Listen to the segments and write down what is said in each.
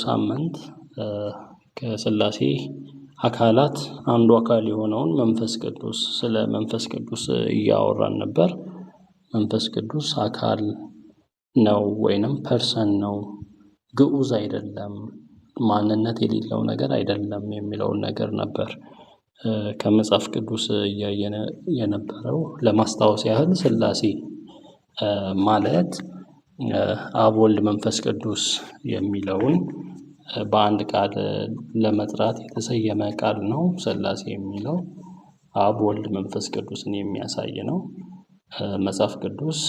ሳምንት ከሥላሴ አካላት አንዱ አካል የሆነውን መንፈስ ቅዱስ ስለ መንፈስ ቅዱስ እያወራን ነበር። መንፈስ ቅዱስ አካል ነው ወይንም ፐርሰን ነው፣ ግዑዝ አይደለም፣ ማንነት የሌለው ነገር አይደለም የሚለውን ነገር ነበር ከመጽሐፍ ቅዱስ እያየን የነበረው። ለማስታወስ ያህል ሥላሴ ማለት አብ ወልድ መንፈስ ቅዱስ የሚለውን በአንድ ቃል ለመጥራት የተሰየመ ቃል ነው። ሥላሴ የሚለው አብ ወልድ መንፈስ ቅዱስን የሚያሳይ ነው። መጽሐፍ ቅዱስ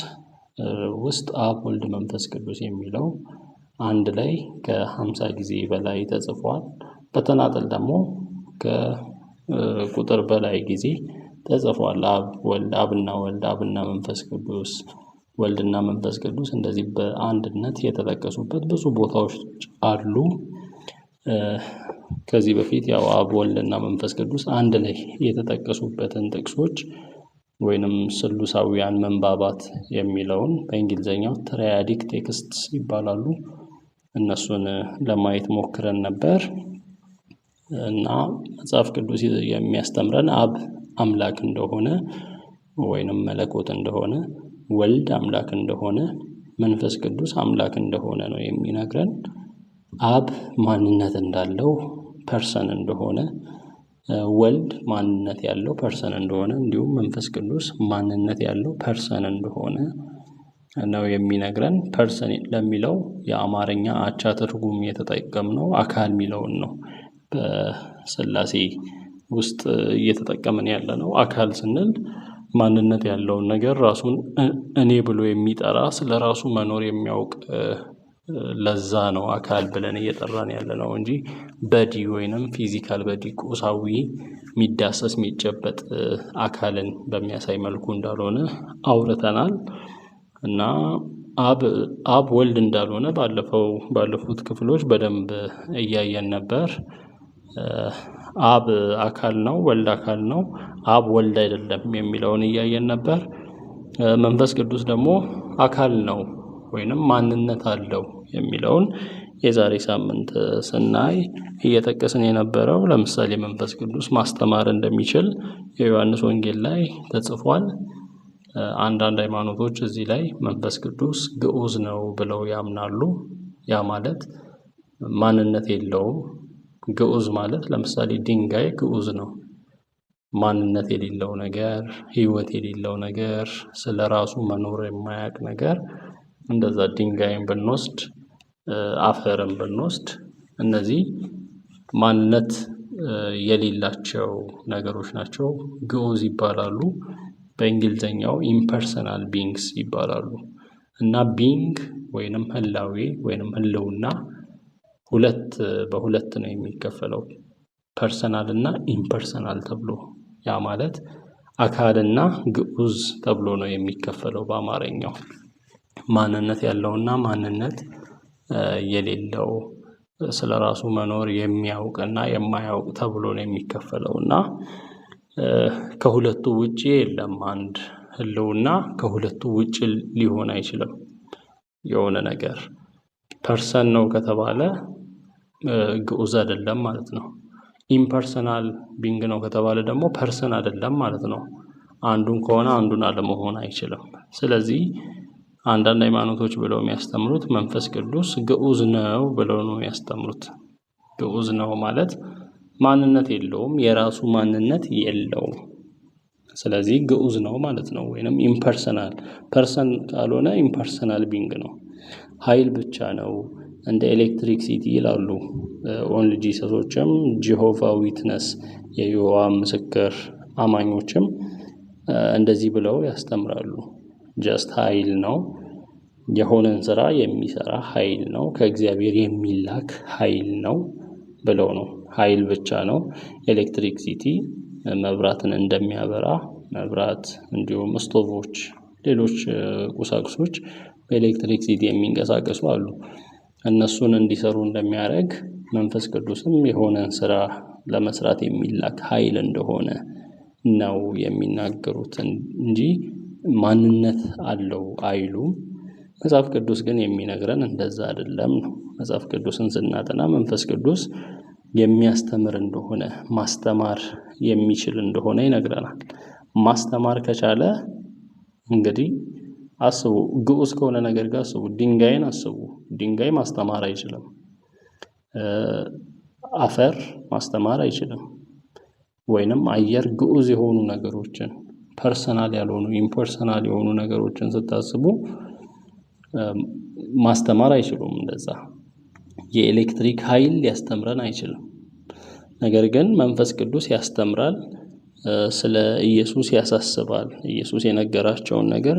ውስጥ አብ ወልድ መንፈስ ቅዱስ የሚለው አንድ ላይ ከ50 ጊዜ በላይ ተጽፏል። በተናጠል ደግሞ ከቁጥር በላይ ጊዜ ተጽፏል። አብ ወልድ፣ አብና ወልድ፣ አብና መንፈስ ቅዱስ፣ ወልድና መንፈስ ቅዱስ እንደዚህ በአንድነት የተጠቀሱበት ብዙ ቦታዎች አሉ። ከዚህ በፊት ያው አብ ወልድና መንፈስ ቅዱስ አንድ ላይ የተጠቀሱበትን ጥቅሶች ወይንም ስሉሳውያን መንባባት የሚለውን በእንግሊዘኛው ትራያዲክ ቴክስትስ ይባላሉ፣ እነሱን ለማየት ሞክረን ነበር። እና መጽሐፍ ቅዱስ የሚያስተምረን አብ አምላክ እንደሆነ ወይንም መለኮት እንደሆነ፣ ወልድ አምላክ እንደሆነ፣ መንፈስ ቅዱስ አምላክ እንደሆነ ነው የሚነግረን። አብ ማንነት እንዳለው ፐርሰን እንደሆነ፣ ወልድ ማንነት ያለው ፐርሰን እንደሆነ፣ እንዲሁም መንፈስ ቅዱስ ማንነት ያለው ፐርሰን እንደሆነ ነው የሚነግረን። ፐርሰን ለሚለው የአማርኛ አቻ ትርጉም የተጠቀምነው አካል የሚለውን ነው። በሥላሴ ውስጥ እየተጠቀምን ያለነው አካል ስንል ማንነት ያለውን ነገር ራሱን እኔ ብሎ የሚጠራ ስለ ራሱ መኖር የሚያውቅ ለዛ ነው አካል ብለን እየጠራን ያለነው እንጂ በዲ ወይንም ፊዚካል በዲ ቁሳዊ የሚዳሰስ የሚጨበጥ አካልን በሚያሳይ መልኩ እንዳልሆነ አውርተናል። እና አብ ወልድ እንዳልሆነ ባለፉት ክፍሎች በደንብ እያየን ነበር። አብ አካል ነው፣ ወልድ አካል ነው፣ አብ ወልድ አይደለም የሚለውን እያየን ነበር። መንፈስ ቅዱስ ደግሞ አካል ነው ወይንም ማንነት አለው የሚለውን የዛሬ ሳምንት ስናይ እየጠቀስን የነበረው ለምሳሌ መንፈስ ቅዱስ ማስተማር እንደሚችል የዮሐንስ ወንጌል ላይ ተጽፏል። አንዳንድ ሃይማኖቶች እዚህ ላይ መንፈስ ቅዱስ ግዑዝ ነው ብለው ያምናሉ። ያ ማለት ማንነት የለውም። ግዑዝ ማለት ለምሳሌ ድንጋይ ግዑዝ ነው፣ ማንነት የሌለው ነገር፣ ሕይወት የሌለው ነገር፣ ስለ ራሱ መኖር የማያውቅ ነገር። እንደዛ ድንጋይን ብንወስድ፣ አፈርን ብንወስድ እነዚህ ማንነት የሌላቸው ነገሮች ናቸው፣ ግዑዝ ይባላሉ። በእንግሊዘኛው ኢምፐርሰናል ቢንግስ ይባላሉ። እና ቢንግ ወይንም ህላዌ ወይንም ህልውና በሁለት ነው የሚከፈለው፣ ፐርሰናል እና ኢምፐርሰናል ተብሎ። ያ ማለት አካልና ግዑዝ ተብሎ ነው የሚከፈለው በአማርኛው። ማንነት ያለውና ማንነት የሌለው፣ ስለ ራሱ መኖር የሚያውቅና የማያውቅ ተብሎ ነው የሚከፈለው። እና ከሁለቱ ውጪ የለም። አንድ ህልውና ከሁለቱ ውጪ ሊሆን አይችልም። የሆነ ነገር ፐርሰን ነው ከተባለ ግዑዝ አይደለም ማለት ነው። ኢምፐርሰናል ቢንግ ነው ከተባለ ደግሞ ፐርሰን አይደለም ማለት ነው። አንዱን ከሆነ አንዱን አለመሆን አይችልም። ስለዚህ አንዳንድ ሃይማኖቶች ብለው የሚያስተምሩት መንፈስ ቅዱስ ግዑዝ ነው ብለው ነው የሚያስተምሩት። ግዑዝ ነው ማለት ማንነት የለውም፣ የራሱ ማንነት የለውም። ስለዚህ ግዑዝ ነው ማለት ነው። ወይንም ኢምፐርሰናል፣ ፐርሰን ካልሆነ ኢምፐርሰናል ቢንግ ነው። ኃይል ብቻ ነው፣ እንደ ኤሌክትሪክሲቲ ይላሉ ኦንሊ ጂሰሶችም፣ ጂሆቫ ዊትነስ የይሖዋ ምስክር አማኞችም እንደዚህ ብለው ያስተምራሉ። ጀስት ኃይል ነው፣ የሆነን ስራ የሚሰራ ኃይል ነው፣ ከእግዚአብሔር የሚላክ ኃይል ነው ብለው ነው። ኃይል ብቻ ነው። ኤሌክትሪክሲቲ መብራትን እንደሚያበራ መብራት፣ እንዲሁም ስቶቮች፣ ሌሎች ቁሳቁሶች በኤሌክትሪክሲቲ የሚንቀሳቀሱ አሉ። እነሱን እንዲሰሩ እንደሚያደርግ መንፈስ ቅዱስም የሆነን ስራ ለመስራት የሚላክ ኃይል እንደሆነ ነው የሚናገሩት እንጂ ማንነት አለው አይሉም። መጽሐፍ ቅዱስ ግን የሚነግረን እንደዛ አይደለም ነው። መጽሐፍ ቅዱስን ስናጠና መንፈስ ቅዱስ የሚያስተምር እንደሆነ ማስተማር የሚችል እንደሆነ ይነግረናል። ማስተማር ከቻለ እንግዲህ አስቡ፣ ግዑዝ ከሆነ ነገር ጋር አስቡ። ድንጋይን አስቡ። ድንጋይ ማስተማር አይችልም። አፈር ማስተማር አይችልም። ወይንም አየር ግዑዝ የሆኑ ነገሮችን ፐርሰናል ያልሆኑ ኢምፐርሰናል የሆኑ ነገሮችን ስታስቡ ማስተማር አይችሉም። እንደዛ የኤሌክትሪክ ኃይል ሊያስተምረን አይችልም። ነገር ግን መንፈስ ቅዱስ ያስተምራል፣ ስለ ኢየሱስ ያሳስባል። ኢየሱስ የነገራቸውን ነገር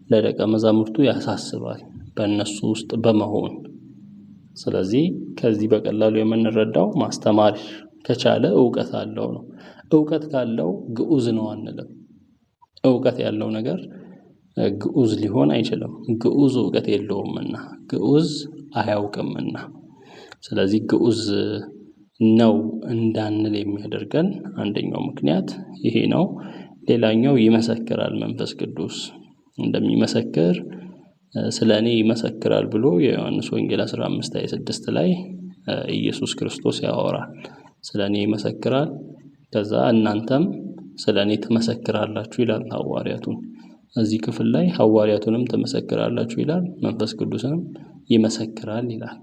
ለደቀ መዛሙርቱ ያሳስባል በእነሱ ውስጥ በመሆን። ስለዚህ ከዚህ በቀላሉ የምንረዳው ማስተማር ከቻለ ዕውቀት አለው ነው። ዕውቀት ካለው ግዑዝ ነው አንልም። ዕውቀት ያለው ነገር ግዑዝ ሊሆን አይችልም። ግዑዝ ዕውቀት የለውምና፣ ግዑዝ አያውቅምና። ስለዚህ ግዑዝ ነው እንዳንል የሚያደርገን አንደኛው ምክንያት ይሄ ነው። ሌላኛው ይመሰክራል። መንፈስ ቅዱስ እንደሚመሰክር ስለ እኔ ይመሰክራል ብሎ የዮሐንስ ወንጌል 15:26 ላይ ኢየሱስ ክርስቶስ ያወራል። ስለ እኔ ይመሰክራል፣ ከዛ እናንተም ስለ እኔ ትመሰክራላችሁ ይላል ሐዋርያቱን። እዚህ ክፍል ላይ ሐዋርያቱንም ትመሰክራላችሁ ይላል፣ መንፈስ ቅዱስንም ይመሰክራል ይላል።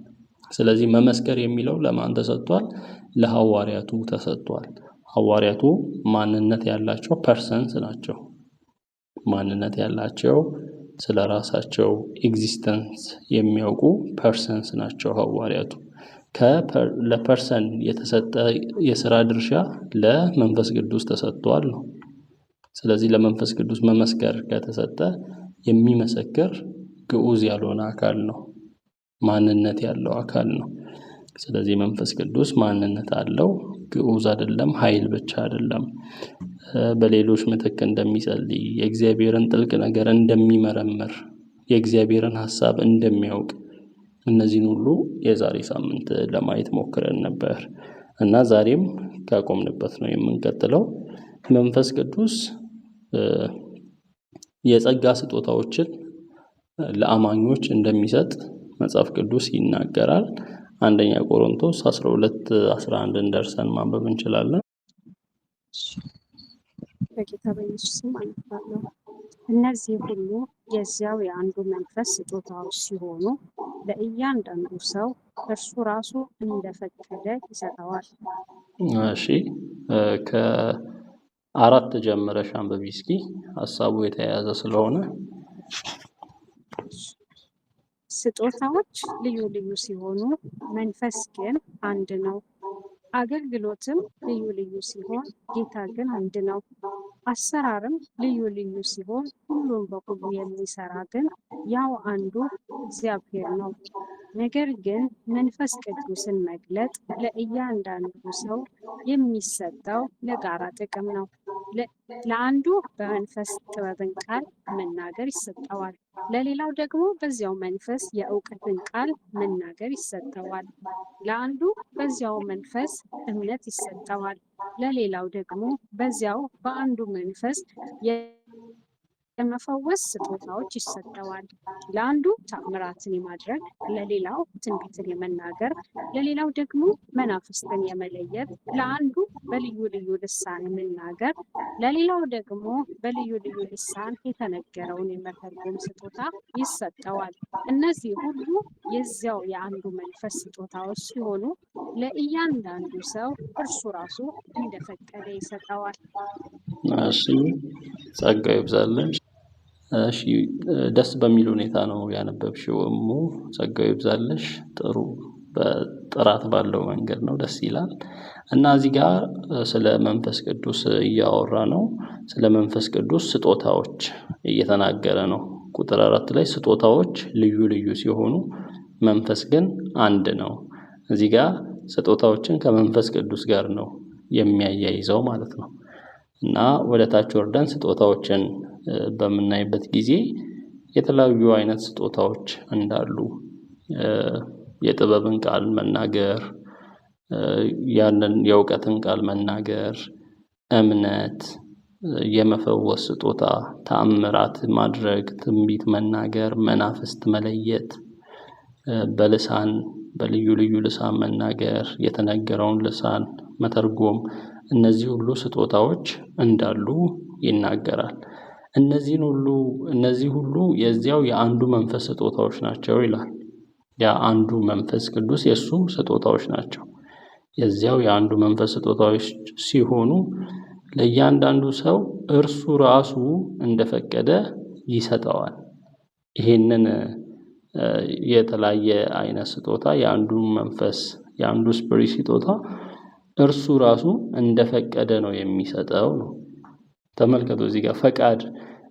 ስለዚህ መመስከር የሚለው ለማን ተሰጥቷል? ለሐዋርያቱ ተሰጥቷል። ሐዋርያቱ ማንነት ያላቸው ፐርሰንስ ናቸው። ማንነት ያላቸው ስለ ራሳቸው ኤግዚስተንስ የሚያውቁ ፐርሰንስ ናቸው ሐዋርያቱ። ለፐርሰን የተሰጠ የሥራ ድርሻ ለመንፈስ ቅዱስ ተሰጥቷል ነው። ስለዚህ ለመንፈስ ቅዱስ መመስከር ከተሰጠ የሚመሰክር ግዑዝ ያልሆነ አካል ነው፣ ማንነት ያለው አካል ነው። ስለዚህ መንፈስ ቅዱስ ማንነት አለው፣ ግዑዝ አይደለም፣ ኃይል ብቻ አይደለም። በሌሎች ምትክ እንደሚጸልይ፣ የእግዚአብሔርን ጥልቅ ነገር እንደሚመረምር፣ የእግዚአብሔርን ሐሳብ እንደሚያውቅ፣ እነዚህን ሁሉ የዛሬ ሳምንት ለማየት ሞክረን ነበር እና ዛሬም ካቆምንበት ነው የምንቀጥለው። መንፈስ ቅዱስ የጸጋ ስጦታዎችን ለአማኞች እንደሚሰጥ መጽሐፍ ቅዱስ ይናገራል። አንደኛ ቆሮንቶስ 12:11 ደርሰን ማንበብ እንችላለን። በጌታ በኢየሱስ ስም አነባለሁ። እነዚህ ሁሉ የዚያው የአንዱ መንፈስ ስጦታዎች ሲሆኑ ለእያንዳንዱ ሰው እርሱ ራሱ እንደፈቀደ ይሰጠዋል። እሺ፣ ከ4 ጀምረሽ አንብቢ እስኪ፣ ሐሳቡ የተያያዘ ስለሆነ። ስጦታዎች ልዩ ልዩ ሲሆኑ መንፈስ ግን አንድ ነው። አገልግሎትም ልዩ ልዩ ሲሆን ጌታ ግን አንድ ነው። አሰራርም ልዩ ልዩ ሲሆን ሁሉም በሁሉ የሚሰራ ግን ያው አንዱ እግዚአብሔር ነው። ነገር ግን መንፈስ ቅዱስን መግለጥ ለእያንዳንዱ ሰው የሚሰጠው ለጋራ ጥቅም ነው። ለአንዱ በመንፈስ ጥበብን ቃል መናገር ይሰጠዋል፣ ለሌላው ደግሞ በዚያው መንፈስ የእውቀትን ቃል መናገር ይሰጠዋል። ለአንዱ በዚያው መንፈስ እምነት ይሰጠዋል፣ ለሌላው ደግሞ በዚያው በአንዱ መንፈስ የመፈወስ ስጦታዎች ይሰጠዋል። ለአንዱ ተአምራትን የማድረግ፣ ለሌላው ትንቢትን የመናገር፣ ለሌላው ደግሞ መናፍስትን የመለየት፣ ለአንዱ በልዩ ልዩ ልሳን የመናገር፣ ለሌላው ደግሞ በልዩ ልዩ ልሳን የተነገረውን የመተርጎም ስጦታ ይሰጠዋል። እነዚህ ሁሉ የዚያው የአንዱ መንፈስ ስጦታዎች ሲሆኑ ለእያንዳንዱ ሰው እርሱ ራሱ እንደፈቀደ ይሰጠዋል። እሺ፣ ጸጋ ይብዛልን። እሺ፣ ደስ በሚል ሁኔታ ነው ያነበብሽው እሙ፣ ጸጋው ይብዛልሽ። ጥሩ በጥራት ባለው መንገድ ነው፣ ደስ ይላል። እና እዚህ ጋር ስለ መንፈስ ቅዱስ እያወራ ነው። ስለ መንፈስ ቅዱስ ስጦታዎች እየተናገረ ነው። ቁጥር 4 ላይ ስጦታዎች ልዩ ልዩ ሲሆኑ መንፈስ ግን አንድ ነው። እዚህ ጋር ስጦታዎችን ከመንፈስ ቅዱስ ጋር ነው የሚያያይዘው ማለት ነው። እና ወደ ታች ወርደን ስጦታዎችን በምናይበት ጊዜ የተለያዩ አይነት ስጦታዎች እንዳሉ፣ የጥበብን ቃል መናገር፣ ያንን የእውቀትን ቃል መናገር፣ እምነት፣ የመፈወስ ስጦታ፣ ተአምራት ማድረግ፣ ትንቢት መናገር፣ መናፍስት መለየት፣ በልሳን በልዩ ልዩ ልሳን መናገር፣ የተነገረውን ልሳን መተርጎም፣ እነዚህ ሁሉ ስጦታዎች እንዳሉ ይናገራል። እነዚህ ሁሉ የዚያው የአንዱ መንፈስ ስጦታዎች ናቸው ይላል። የአንዱ መንፈስ ቅዱስ የእሱ ስጦታዎች ናቸው። የዚያው የአንዱ መንፈስ ስጦታዎች ሲሆኑ ለእያንዳንዱ ሰው እርሱ ራሱ እንደፈቀደ ይሰጠዋል። ይሄንን የተለያየ አይነት ስጦታ የአንዱ ስፒሪት ስጦታ እርሱ ራሱ እንደፈቀደ ነው የሚሰጠው ነው። ተመልከቱ እዚህ ጋር ፈቃድ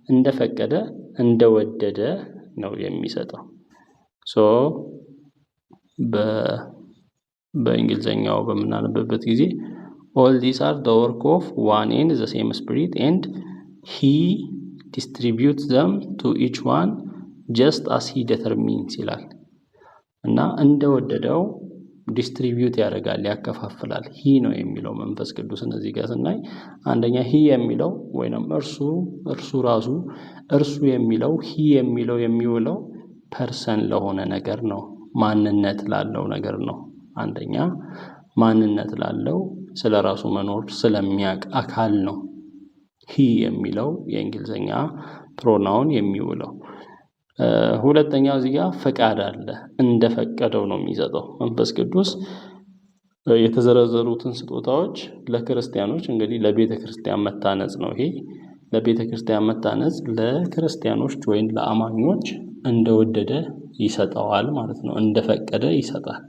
እንደፈቀደ እንደወደደ ነው የሚሰጠው። በእንግሊዘኛው በምናነብበት ጊዜ all these are the work of one and the same spirit and he distributes them to each one just as he determines ይላል እና እንደወደደው ዲስትሪቢዩት ያደርጋል፣ ያከፋፍላል። ሂ ነው የሚለው መንፈስ ቅዱስን እዚህ ጋር ስናይ አንደኛ ሂ የሚለው ወይንም እርሱ ራሱ የሚለው ሂ የሚለው የሚውለው ፐርሰን ለሆነ ነገር ነው፣ ማንነት ላለው ነገር ነው። አንደኛ ማንነት ላለው ስለ ራሱ መኖር ስለሚያውቅ አካል ነው ሂ የሚለው የእንግሊዘኛ ፕሮናውን የሚውለው። ሁለተኛው እዚህ ጋር ፈቃድ አለ፣ እንደፈቀደው ነው የሚሰጠው መንፈስ ቅዱስ። የተዘረዘሩትን ስጦታዎች ለክርስቲያኖች እንግዲህ ለቤተ ክርስቲያን መታነጽ ነው። ይሄ ለቤተ ክርስቲያን መታነጽ ለክርስቲያኖች ወይም ለአማኞች እንደወደደ ይሰጠዋል ማለት ነው። እንደፈቀደ ይሰጣል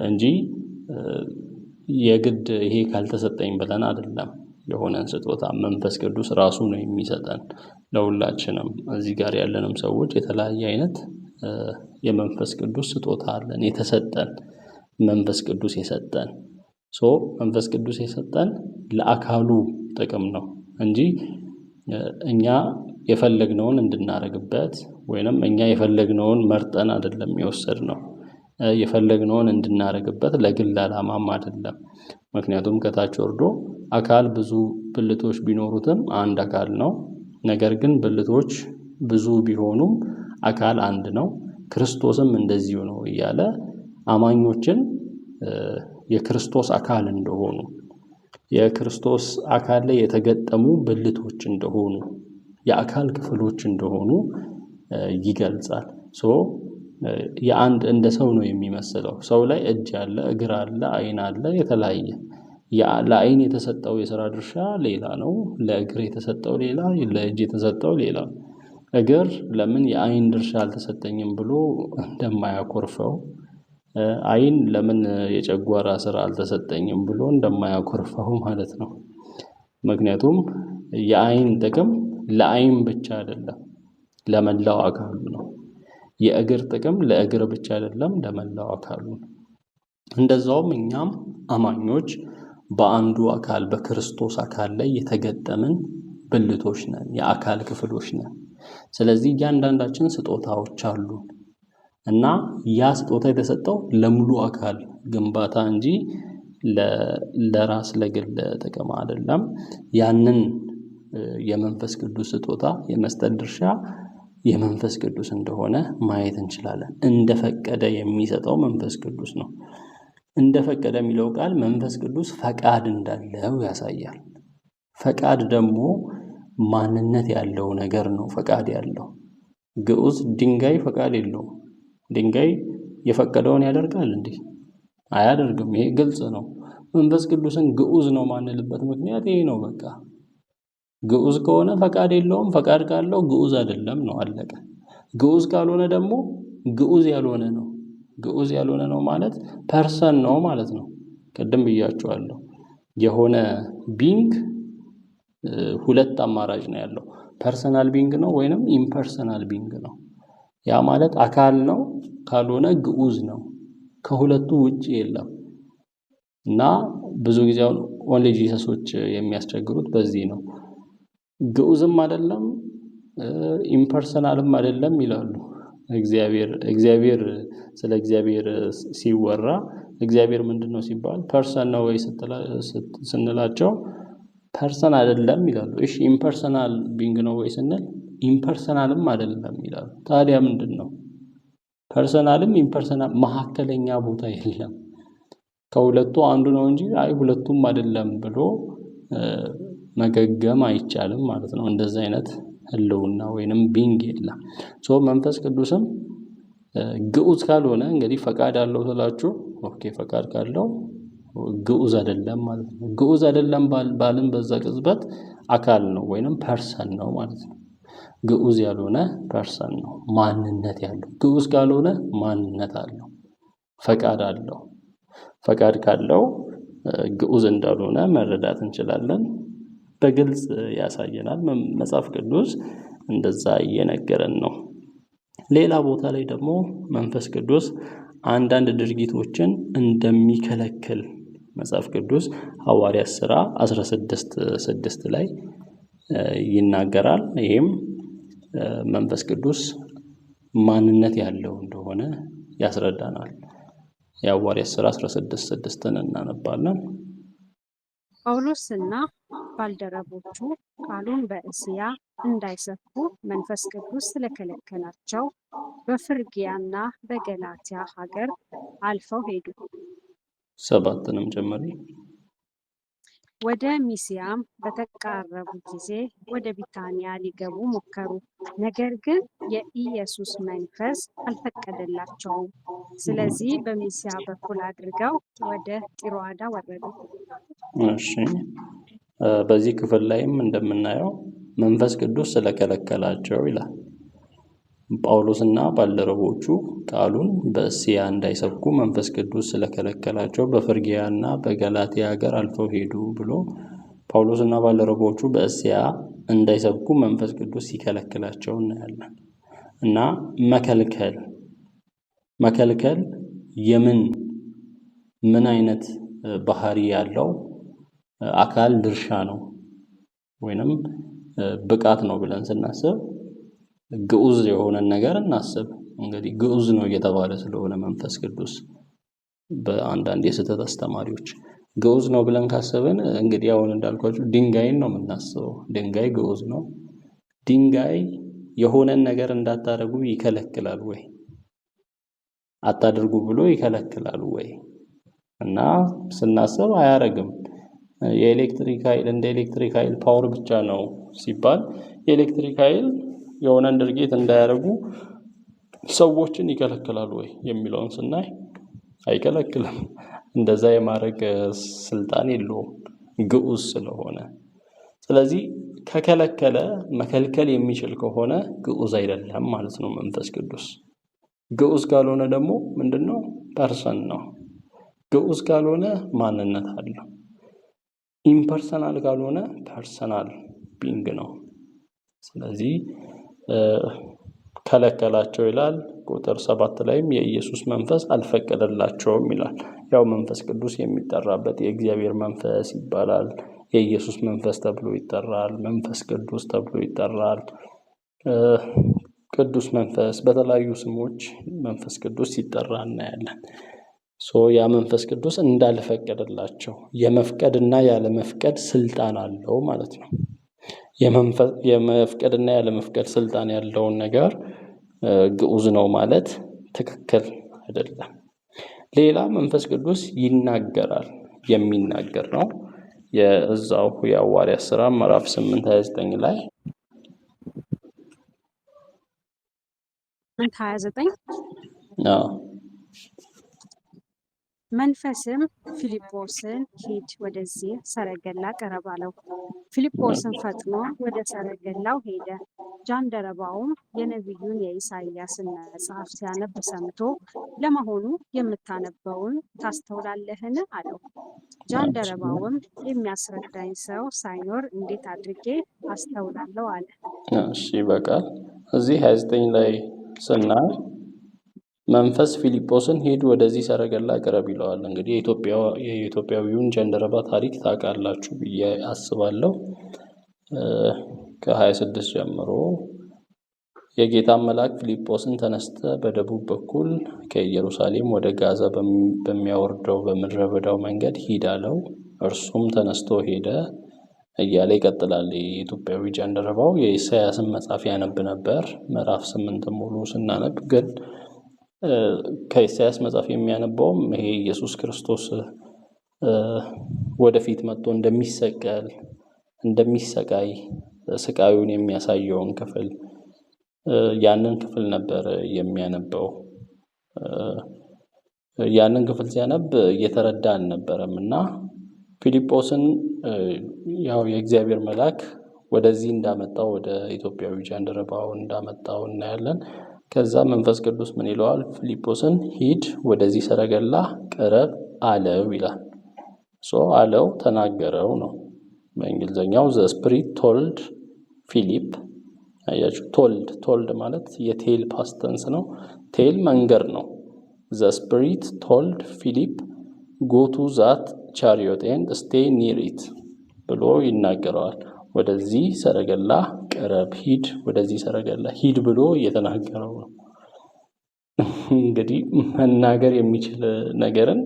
እንጂ የግድ ይሄ ካልተሰጠኝ ብለን አይደለም። የሆነን ስጦታ መንፈስ ቅዱስ ራሱ ነው የሚሰጠን ለሁላችንም። እዚህ ጋር ያለንም ሰዎች የተለያየ አይነት የመንፈስ ቅዱስ ስጦታ አለን፣ የተሰጠን መንፈስ ቅዱስ የሰጠን። መንፈስ ቅዱስ የሰጠን ለአካሉ ጥቅም ነው እንጂ እኛ የፈለግነውን እንድናረግበት ወይንም እኛ የፈለግነውን መርጠን አይደለም የወሰድነው። የፈለግነውን እንድናረግበት ለግል ዓላማም አይደለም። ምክንያቱም ከታች ወርዶ አካል ብዙ ብልቶች ቢኖሩትም አንድ አካል ነው። ነገር ግን ብልቶች ብዙ ቢሆኑም አካል አንድ ነው፣ ክርስቶስም እንደዚሁ ነው እያለ አማኞችን የክርስቶስ አካል እንደሆኑ፣ የክርስቶስ አካል ላይ የተገጠሙ ብልቶች እንደሆኑ፣ የአካል ክፍሎች እንደሆኑ ይገልጻል። የአንድ እንደ ሰው ነው የሚመስለው። ሰው ላይ እጅ አለ፣ እግር አለ፣ አይን አለ፣ የተለያየ ለአይን የተሰጠው የሥራ ድርሻ ሌላ ነው፣ ለእግር የተሰጠው ሌላ፣ ለእጅ የተሰጠው ሌላ። እግር ለምን የአይን ድርሻ አልተሰጠኝም ብሎ እንደማያኮርፈው፣ አይን ለምን የጨጓራ ስራ አልተሰጠኝም ብሎ እንደማያኮርፈው ማለት ነው። ምክንያቱም የአይን ጥቅም ለአይን ብቻ አይደለም፣ ለመላው አካሉ ነው። የእግር ጥቅም ለእግር ብቻ አይደለም፣ ለመላው አካሉ ነው። እንደዛውም እኛም አማኞች በአንዱ አካል በክርስቶስ አካል ላይ የተገጠምን ብልቶች ነን፣ የአካል ክፍሎች ነን። ስለዚህ እያንዳንዳችን ስጦታዎች አሉ እና ያ ስጦታ የተሰጠው ለሙሉ አካል ግንባታ እንጂ ለራስ ለግል ጥቅም አይደለም። ያንን የመንፈስ ቅዱስ ስጦታ የመስጠት ድርሻ የመንፈስ ቅዱስ እንደሆነ ማየት እንችላለን። እንደፈቀደ የሚሰጠው መንፈስ ቅዱስ ነው። እንደፈቀደ የሚለው ቃል መንፈስ ቅዱስ ፈቃድ እንዳለው ያሳያል። ፈቃድ ደግሞ ማንነት ያለው ነገር ነው። ፈቃድ ያለው ግዑዝ ድንጋይ ፈቃድ የለውም። ድንጋይ የፈቀደውን ያደርጋል እንዴ? አያደርግም። ይሄ ግልጽ ነው። መንፈስ ቅዱስን ግዑዝ ነው ማንልበት ምክንያት ይሄ ነው። በቃ ግዑዝ ከሆነ ፈቃድ የለውም፣ ፈቃድ ካለው ግዑዝ አይደለም ነው፣ አለቀ። ግዑዝ ካልሆነ ደግሞ ግዑዝ ያልሆነ ነው። ግዑዝ ያልሆነ ነው ማለት ፐርሰን ነው ማለት ነው። ቅድም ብያቸዋለሁ። የሆነ ቢንግ ሁለት አማራጭ ነው ያለው። ፐርሰናል ቢንግ ነው ወይንም ኢምፐርሰናል ቢንግ ነው። ያ ማለት አካል ነው፣ ካልሆነ ግዑዝ ነው። ከሁለቱ ውጪ የለም። እና ብዙ ጊዜ ኦንሊ ጂሰሶች የሚያስቸግሩት በዚህ ነው። ግዑዝም አይደለም ኢምፐርሰናልም አይደለም ይላሉ። እግዚአብሔር ስለ እግዚአብሔር ሲወራ እግዚአብሔር ምንድነው ሲባል ፐርሰን ነው ወይ ስንላቸው ፐርሰን አይደለም ይላሉ። እሺ ኢምፐርሰናል ቢንግ ነው ወይ ስንል ኢምፐርሰናልም አይደለም ይላሉ። ታዲያ ምንድን ነው? ፐርሰናልም ኢምፐርሰናል መካከለኛ ቦታ የለም። ከሁለቱ አንዱ ነው እንጂ አይ ሁለቱም አይደለም ብሎ መገገም አይቻልም ማለት ነው። እንደዚህ አይነት ህልውና ወይንም ቢንግ የለም። መንፈስ ቅዱስም ግዑዝ ካልሆነ እንግዲህ ፈቃድ አለው ስላችሁ ኦኬ ፈቃድ ካለው ግዑዝ አይደለም ማለት ነው። ግዑዝ አይደለም ባልን በዛ ቅጽበት አካል ነው ወይንም ፐርሰን ነው ማለት ነው። ግዑዝ ያልሆነ ፐርሰን ነው፣ ማንነት ያለው። ግዑዝ ካልሆነ ማንነት አለው፣ ፈቃድ አለው። ፈቃድ ካለው ግዑዝ እንዳልሆነ መረዳት እንችላለን። በግልጽ ያሳየናል መጽሐፍ ቅዱስ እንደዛ እየነገረን ነው። ሌላ ቦታ ላይ ደግሞ መንፈስ ቅዱስ አንዳንድ ድርጊቶችን እንደሚከለክል መጽሐፍ ቅዱስ ሐዋርያት ሥራ 16:6 ላይ ይናገራል። ይህም መንፈስ ቅዱስ ማንነት ያለው እንደሆነ ያስረዳናል። የሐዋርያት ሥራ 16:6ን እናነባለን። ጳውሎስና ባልደረቦቹ ቃሉን በእስያ እንዳይሰብኩ መንፈስ ቅዱስ ስለከለከላቸው በፍርግያና በገላትያ ሀገር አልፈው ሄዱ። 7ንም ጨምሪ። ወደ ሚስያም በተቃረቡ ጊዜ ወደ ቢታንያ ሊገቡ ሞከሩ፣ ነገር ግን የኢየሱስ መንፈስ አልፈቀደላቸውም። ስለዚህ በሚስያ በኩል አድርገው ወደ ጢሮአዳ ወረዱ። እሺ፣ በዚህ ክፍል ላይም እንደምናየው መንፈስ ቅዱስ ስለከለከላቸው ይላል። ጳውሎስና ባልደረቦቹ ቃሉን በእስያ እንዳይሰብኩ መንፈስ ቅዱስ ስለከለከላቸው በፍርግያና በገላትያ ሀገር አልፈው ሄዱ ብሎ ጳውሎስና ባልደረቦቹ በእስያ እንዳይሰብኩ መንፈስ ቅዱስ ሲከለክላቸው እናያለን። እና መከልከል ምን አይነት ባህሪ ያለው አካል ድርሻ ነው ወይንም ብቃት ነው ብለን ስናስብ ግዑዝ የሆነን ነገር እናስብ። እንግዲህ ግዑዝ ነው እየተባለ ስለሆነ መንፈስ ቅዱስ በአንዳንድ የስህተት አስተማሪዎች ግዑዝ ነው ብለን ካሰብን እንግዲህ አሁን እንዳልኳችሁ ድንጋይን ነው የምናስበው። ድንጋይ ግዑዝ ነው። ድንጋይ የሆነን ነገር እንዳታደርጉ ይከለክላል ወይ? አታድርጉ ብሎ ይከለክላል ወይ? እና ስናስብ አያረግም። የኤሌክትሪክ ኃይል እንደ ኤሌክትሪክ ኃይል ፓወር ብቻ ነው ሲባል የኤሌክትሪክ ኃይል የሆነን ድርጊት እንዳያደርጉ ሰዎችን ይከለክላል ወይ የሚለውን ስናይ አይከለክልም። እንደዛ የማድረግ ስልጣን የለውም ግዑዝ ስለሆነ። ስለዚህ ከከለከለ መከልከል የሚችል ከሆነ ግዑዝ አይደለም ማለት ነው መንፈስ ቅዱስ። ግዑዝ ካልሆነ ደግሞ ምንድነው? ፐርሰን ነው። ግዑዝ ካልሆነ ማንነት አለው። ኢምፐርሰናል ካልሆነ ፐርሰናል ቢንግ ነው። ስለዚህ ከለከላቸው ይላል። ቁጥር 7 ላይም የኢየሱስ መንፈስ አልፈቀደላቸውም ይላል። ያው መንፈስ ቅዱስ የሚጠራበት የእግዚአብሔር መንፈስ ይባላል። የኢየሱስ መንፈስ ተብሎ ይጠራል። መንፈስ ቅዱስ ተብሎ ይጠራል። ቅዱስ መንፈስ በተለያዩ ስሞች መንፈስ ቅዱስ ሲጠራ እናያለን። ያ መንፈስ ቅዱስ እንዳልፈቀደላቸው የመፍቀድና ያለመፍቀድ ስልጣን አለው ማለት ነው። የመፍቀድና ያለመፍቀድ ስልጣን ያለውን ነገር ግዑዝ ነው ማለት ትክክል አይደለም። ሌላ መንፈስ ቅዱስ ይናገራል፣ የሚናገር ነው። የዛው የሐዋርያት ሥራ ምዕራፍ 8:29 ላይ 8:29 መንፈስም ፊልጶስን ሂድ ወደዚህ ሰረገላ ቅረብ አለው። ፊልጶስም ፈጥኖ ወደ ሰረገላው ሄደ። ጃንደረባውም የነቢዩን የኢሳይያስን መጽሐፍ ሲያነብ ሰምቶ ለመሆኑ የምታነበውን ታስተውላለህን? አለው። ጃንደረባውም የሚያስረዳኝ ሰው ሳይኖር እንዴት አድርጌ አስተውላለሁ አለ። እሺ በቃል እዚህ 29 ላይ ስናይ መንፈስ ፊልጶስን ሂድ ወደዚህ ሰረገላ ቅረብ ይለዋል። እንግዲህ የኢትዮጵያዊውን ጃንደረባ ታሪክ ታውቃላችሁ ብዬ አስባለሁ። ከ26 ጀምሮ የጌታ መልአክ ፊልጶስን ተነስተ በደቡብ በኩል ከኢየሩሳሌም ወደ ጋዛ በሚያወርደው በምድረ በዳው መንገድ ሂድ አለው። እርሱም ተነስቶ ሄደ። እያለ ይቀጥላል። የኢትዮጵያዊ ጃንደረባው የኢሳያስን መጽሐፍ ያነብ ነበር። ምዕራፍ 8 ሙሉ ስናነብ ግን ከኢሳያስ መጽሐፍ የሚያነበውም ይሄ ኢየሱስ ክርስቶስ ወደፊት መጥቶ እንደሚሰቀል እንደሚሰቃይ ስቃዩን የሚያሳየውን ክፍል ያንን ክፍል ነበር የሚያነበው። ያንን ክፍል ሲያነብ እየተረዳ አልነበረም እና ፊልጶስን ያው የእግዚአብሔር መልአክ ወደዚህ እንዳመጣው ወደ ኢትዮጵያዊ ጃንደረባው እንዳመጣው እናያለን። ከዛ መንፈስ ቅዱስ ምን ይለዋል? ፊልጶስን ሂድ ወደዚህ ሰረገላ ቅረብ አለው ይላል። አለው ተናገረው ነው በእንግሊዘኛው ዘ ስፒሪት ቶልድ ፊሊፕ። አያችሁ ቶልድ ማለት የቴል ፓስት ቴንስ ነው። ቴል መንገር ነው። ዘ ስፒሪት ቶልድ ፊሊፕ ጎ ቱ ዛት ቻሪዮት ኤንድ ስቴይ ኒር ኢት ብሎ ይናገረዋል። ወደዚህ ሰረገላ ቅረብ፣ ሂድ፣ ወደዚህ ሰረገላ ሂድ ብሎ እየተናገረው ነው። እንግዲህ መናገር የሚችል ነገርን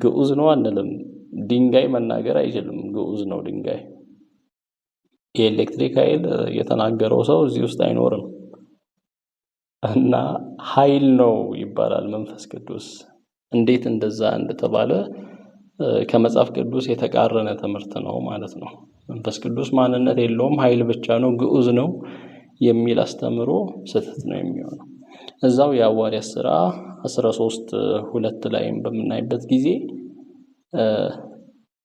ግዑዝ ነው አንልም። ድንጋይ መናገር አይችልም፣ ግዑዝ ነው ድንጋይ። የኤሌክትሪክ ኃይል የተናገረው ሰው እዚህ ውስጥ አይኖርም እና ኃይል ነው ይባላል መንፈስ ቅዱስ። እንዴት እንደዛ እንደተባለ ከመጽሐፍ ቅዱስ የተቃረነ ትምህርት ነው ማለት ነው። መንፈስ ቅዱስ ማንነት የለውም፣ ኃይል ብቻ ነው፣ ግዑዝ ነው የሚል አስተምሮ ስህተት ነው የሚሆነው። እዛው የሐዋርያት ሥራ 13:2 ላይም በምናይበት ጊዜ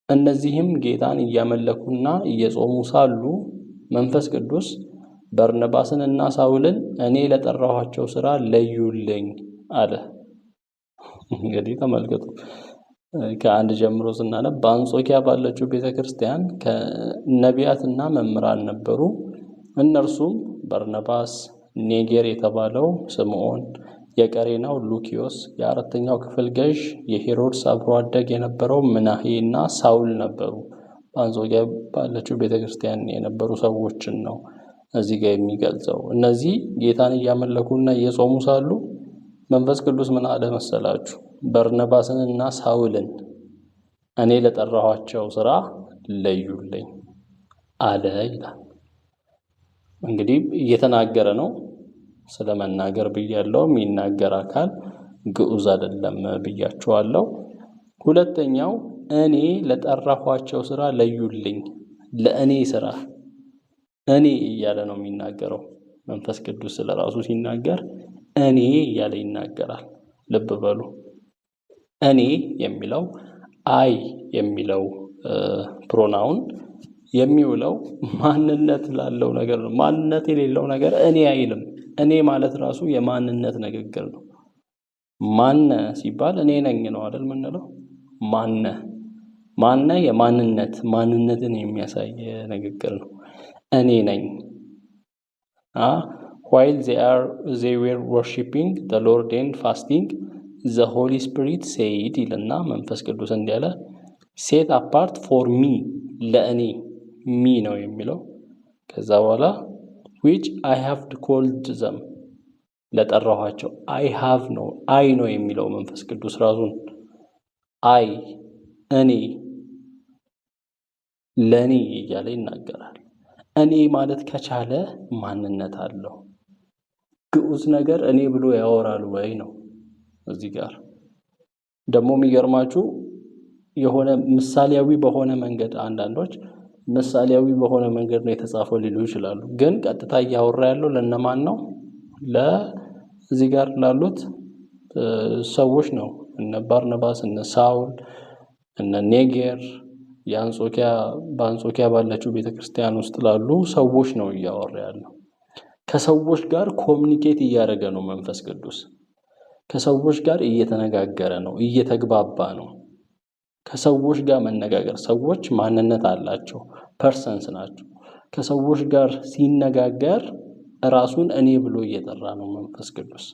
እነዚህም ጌታን እያመለኩና እየጾሙ ሳሉ መንፈስ ቅዱስ በርነባስንና ሳውልን እኔ ለጠራኋቸው ሥራ ለዩልኝ አለ። እንግዲህ ተመልከቱ፣ ከአንድ ጀምሮ ስናነብ በአንጾኪያ ባለችው ቤተክርስቲያን ከነቢያትና መምህራን ነበሩ። እነርሱም በርነባስ፣ ኔጌር የተባለው ስምዖን፣ የቀሬናው ሉኪዮስ፣ የአራተኛው ክፍል ገዥ የሄሮድስ አብሮ አደግ የነበረው ምናሄና ሳውል ነበሩ። በአንጾኪያ ባለችው ቤተክርስቲያን የነበሩ ሰዎችን ነው እዚህ ጋር የሚገልጸው። እነዚህ ጌታን እያመለኩና እየጾሙ ሳሉ መንፈስ ቅዱስ ምን አለ መሰላችሁ? በርነባስንና ሳውልን እኔ ለጠራኋቸው ሥራ ለዩልኝ አለ ይላል። እንግዲህ እየተናገረ ነው። ስለ መናገር ብያለሁ። የሚናገር አካል ግዑዝ አይደለም ብያችኋለሁ። ሁለተኛው እኔ ለጠራኋቸው ሥራ ለዩልኝ፣ ለእኔ ሥራ እኔ እያለ ነው የሚናገረው። መንፈስ ቅዱስ ስለ ራሱ ሲናገር እኔ እያለ ይናገራል። ልብ በሉ። እኔ የሚለው አይ የሚለው ፕሮናውን የሚውለው ማንነት ላለው ነገር ነው። ማንነት የሌለው ነገር እኔ አይልም። እኔ ማለት ራሱ የማንነት ንግግር ነው። ማነ ሲባል እኔ ነኝ ነው አይደል የምንለው? ማነ የማንነት ማንነትን የሚያሳይ ንግግር ነው። እኔ ነኝ። while they were worshiping the Lord and fasting the Holy Spirit said ይልና መንፈስ ቅዱስ እንዲያለ set apart for me ለእኔ ሚ ነው የሚለው። ከዛ በኋላ which I have called them ለጠራኋቸው I have ነው አይ ነው የሚለው መንፈስ ቅዱስ ራሱን አይ እኔ ለእኔ እያለ ይናገራል። እኔ ማለት ከቻለ ማንነት አለው። ግዑዝ ነገር እኔ ብሎ ያወራል ወይ ነው። እዚህ ጋር ደግሞ የሚገርማችሁ የሆነ ምሳሌያዊ በሆነ መንገድ አንዳንዶች ምሳሌያዊ በሆነ መንገድ ነው የተጻፈው ሊሉ ይችላሉ። ግን ቀጥታ እያወራ ያለው ለነማን ነው? ለዚህ ጋር ላሉት ሰዎች ነው። እነ ባርናባስ፣ እነ ሳውል፣ እነ ኔጌር በአንጾኪያ ባለችው ቤተክርስቲያን ውስጥ ላሉ ሰዎች ነው እያወራ ያለው። ከሰዎች ጋር ኮሚኒኬት እያደረገ ነው መንፈስ ቅዱስ። ከሰዎች ጋር እየተነጋገረ ነው፣ እየተግባባ ነው። ከሰዎች ጋር መነጋገር፣ ሰዎች ማንነት አላቸው፣ ፐርሰንስ ናቸው። ከሰዎች ጋር ሲነጋገር ራሱን እኔ ብሎ እየጠራ ነው መንፈስ ቅዱስ።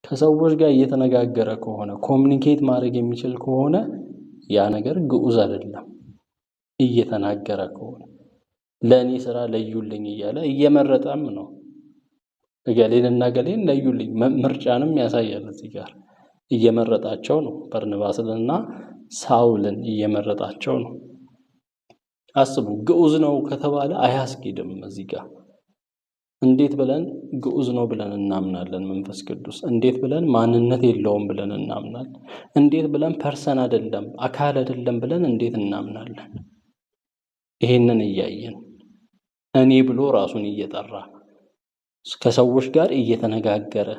ከሰዎች ጋር እየተነጋገረ ከሆነ ኮሚኒኬት ማድረግ የሚችል ከሆነ ያ ነገር ግዑዝ አይደለም። እየተናገረ ከሆነ ለእኔ ሥራ ለዩልኝ እያለ እየመረጠም ነው። እገሌንና ገሌን ለዩልኝ ምርጫንም ያሳያል። እዚህ ጋር እየመረጣቸው ነው። በርናባስንና ሳውልን እየመረጣቸው ነው። አስቡ፣ ግዑዝ ነው ከተባለ አያስኬድም። እዚህ ጋር እንዴት ብለን ግዑዝ ነው ብለን እናምናለን? መንፈስ ቅዱስ እንዴት ብለን ማንነት የለውም ብለን እናምናለን? እንዴት ብለን ፐርሰን አይደለም አካል አይደለም ብለን እንዴት እናምናለን? ይሄንን እያየን እኔ ብሎ ራሱን እየጠራ ከሰዎች ጋር እየተነጋገረ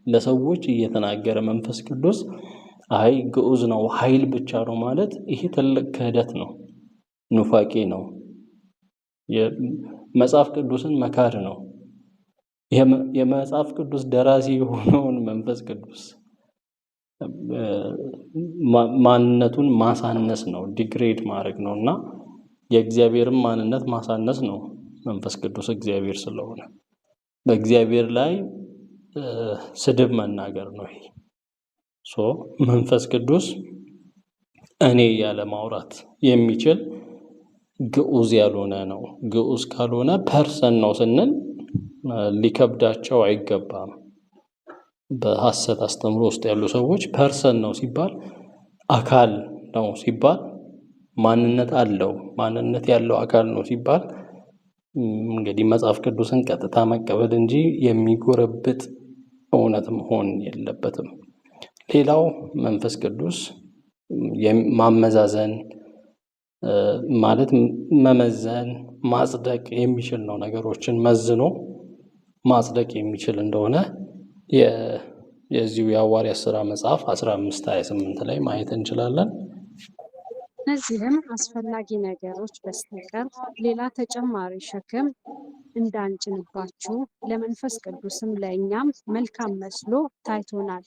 ለሰዎች እየተናገረ መንፈስ ቅዱስ አይ ግዑዝ ነው ኃይል ብቻ ነው ማለት ይሄ ትልቅ ክህደት ነው፣ ኑፋቄ ነው፣ የመጽሐፍ ቅዱስን መካድ ነው። የመጽሐፍ ቅዱስ ደራሲ የሆነውን መንፈስ ቅዱስ ማንነቱን ማሳነስ ነው፣ ዲግሬድ ማድረግ ነው እና የእግዚአብሔርን ማንነት ማሳነስ ነው። መንፈስ ቅዱስ እግዚአብሔር ስለሆነ በእግዚአብሔር ላይ ስድብ መናገር ነው። ይሄ መንፈስ ቅዱስ እኔ ያለ ማውራት የሚችል ግዑዝ ያልሆነ ነው። ግዑዝ ካልሆነ ፐርሰን ነው ስንል ሊከብዳቸው አይገባም። በሐሰት አስተምሮ ውስጥ ያሉ ሰዎች ፐርሰን ነው ሲባል፣ አካል ነው ሲባል፣ ማንነት አለው ማንነት ያለው አካል ነው ሲባል እንግዲህ መጽሐፍ ቅዱስን ቀጥታ መቀበል እንጂ የሚጎረብጥ እውነት መሆን የለበትም። ሌላው መንፈስ ቅዱስ ማመዛዘን ማለት መመዘን ማጽደቅ የሚችል ነው። ነገሮችን መዝኖ ማጽደቅ የሚችል እንደሆነ የዚሁ የሐዋርያት ሥራ መጽሐፍ 15:28 ላይ ማየት እንችላለን። እነዚህም አስፈላጊ ነገሮች በስተቀር ሌላ ተጨማሪ ሸክም እንዳንጭንባችሁ ለመንፈስ ቅዱስም ለእኛም መልካም መስሎ ታይቶናል።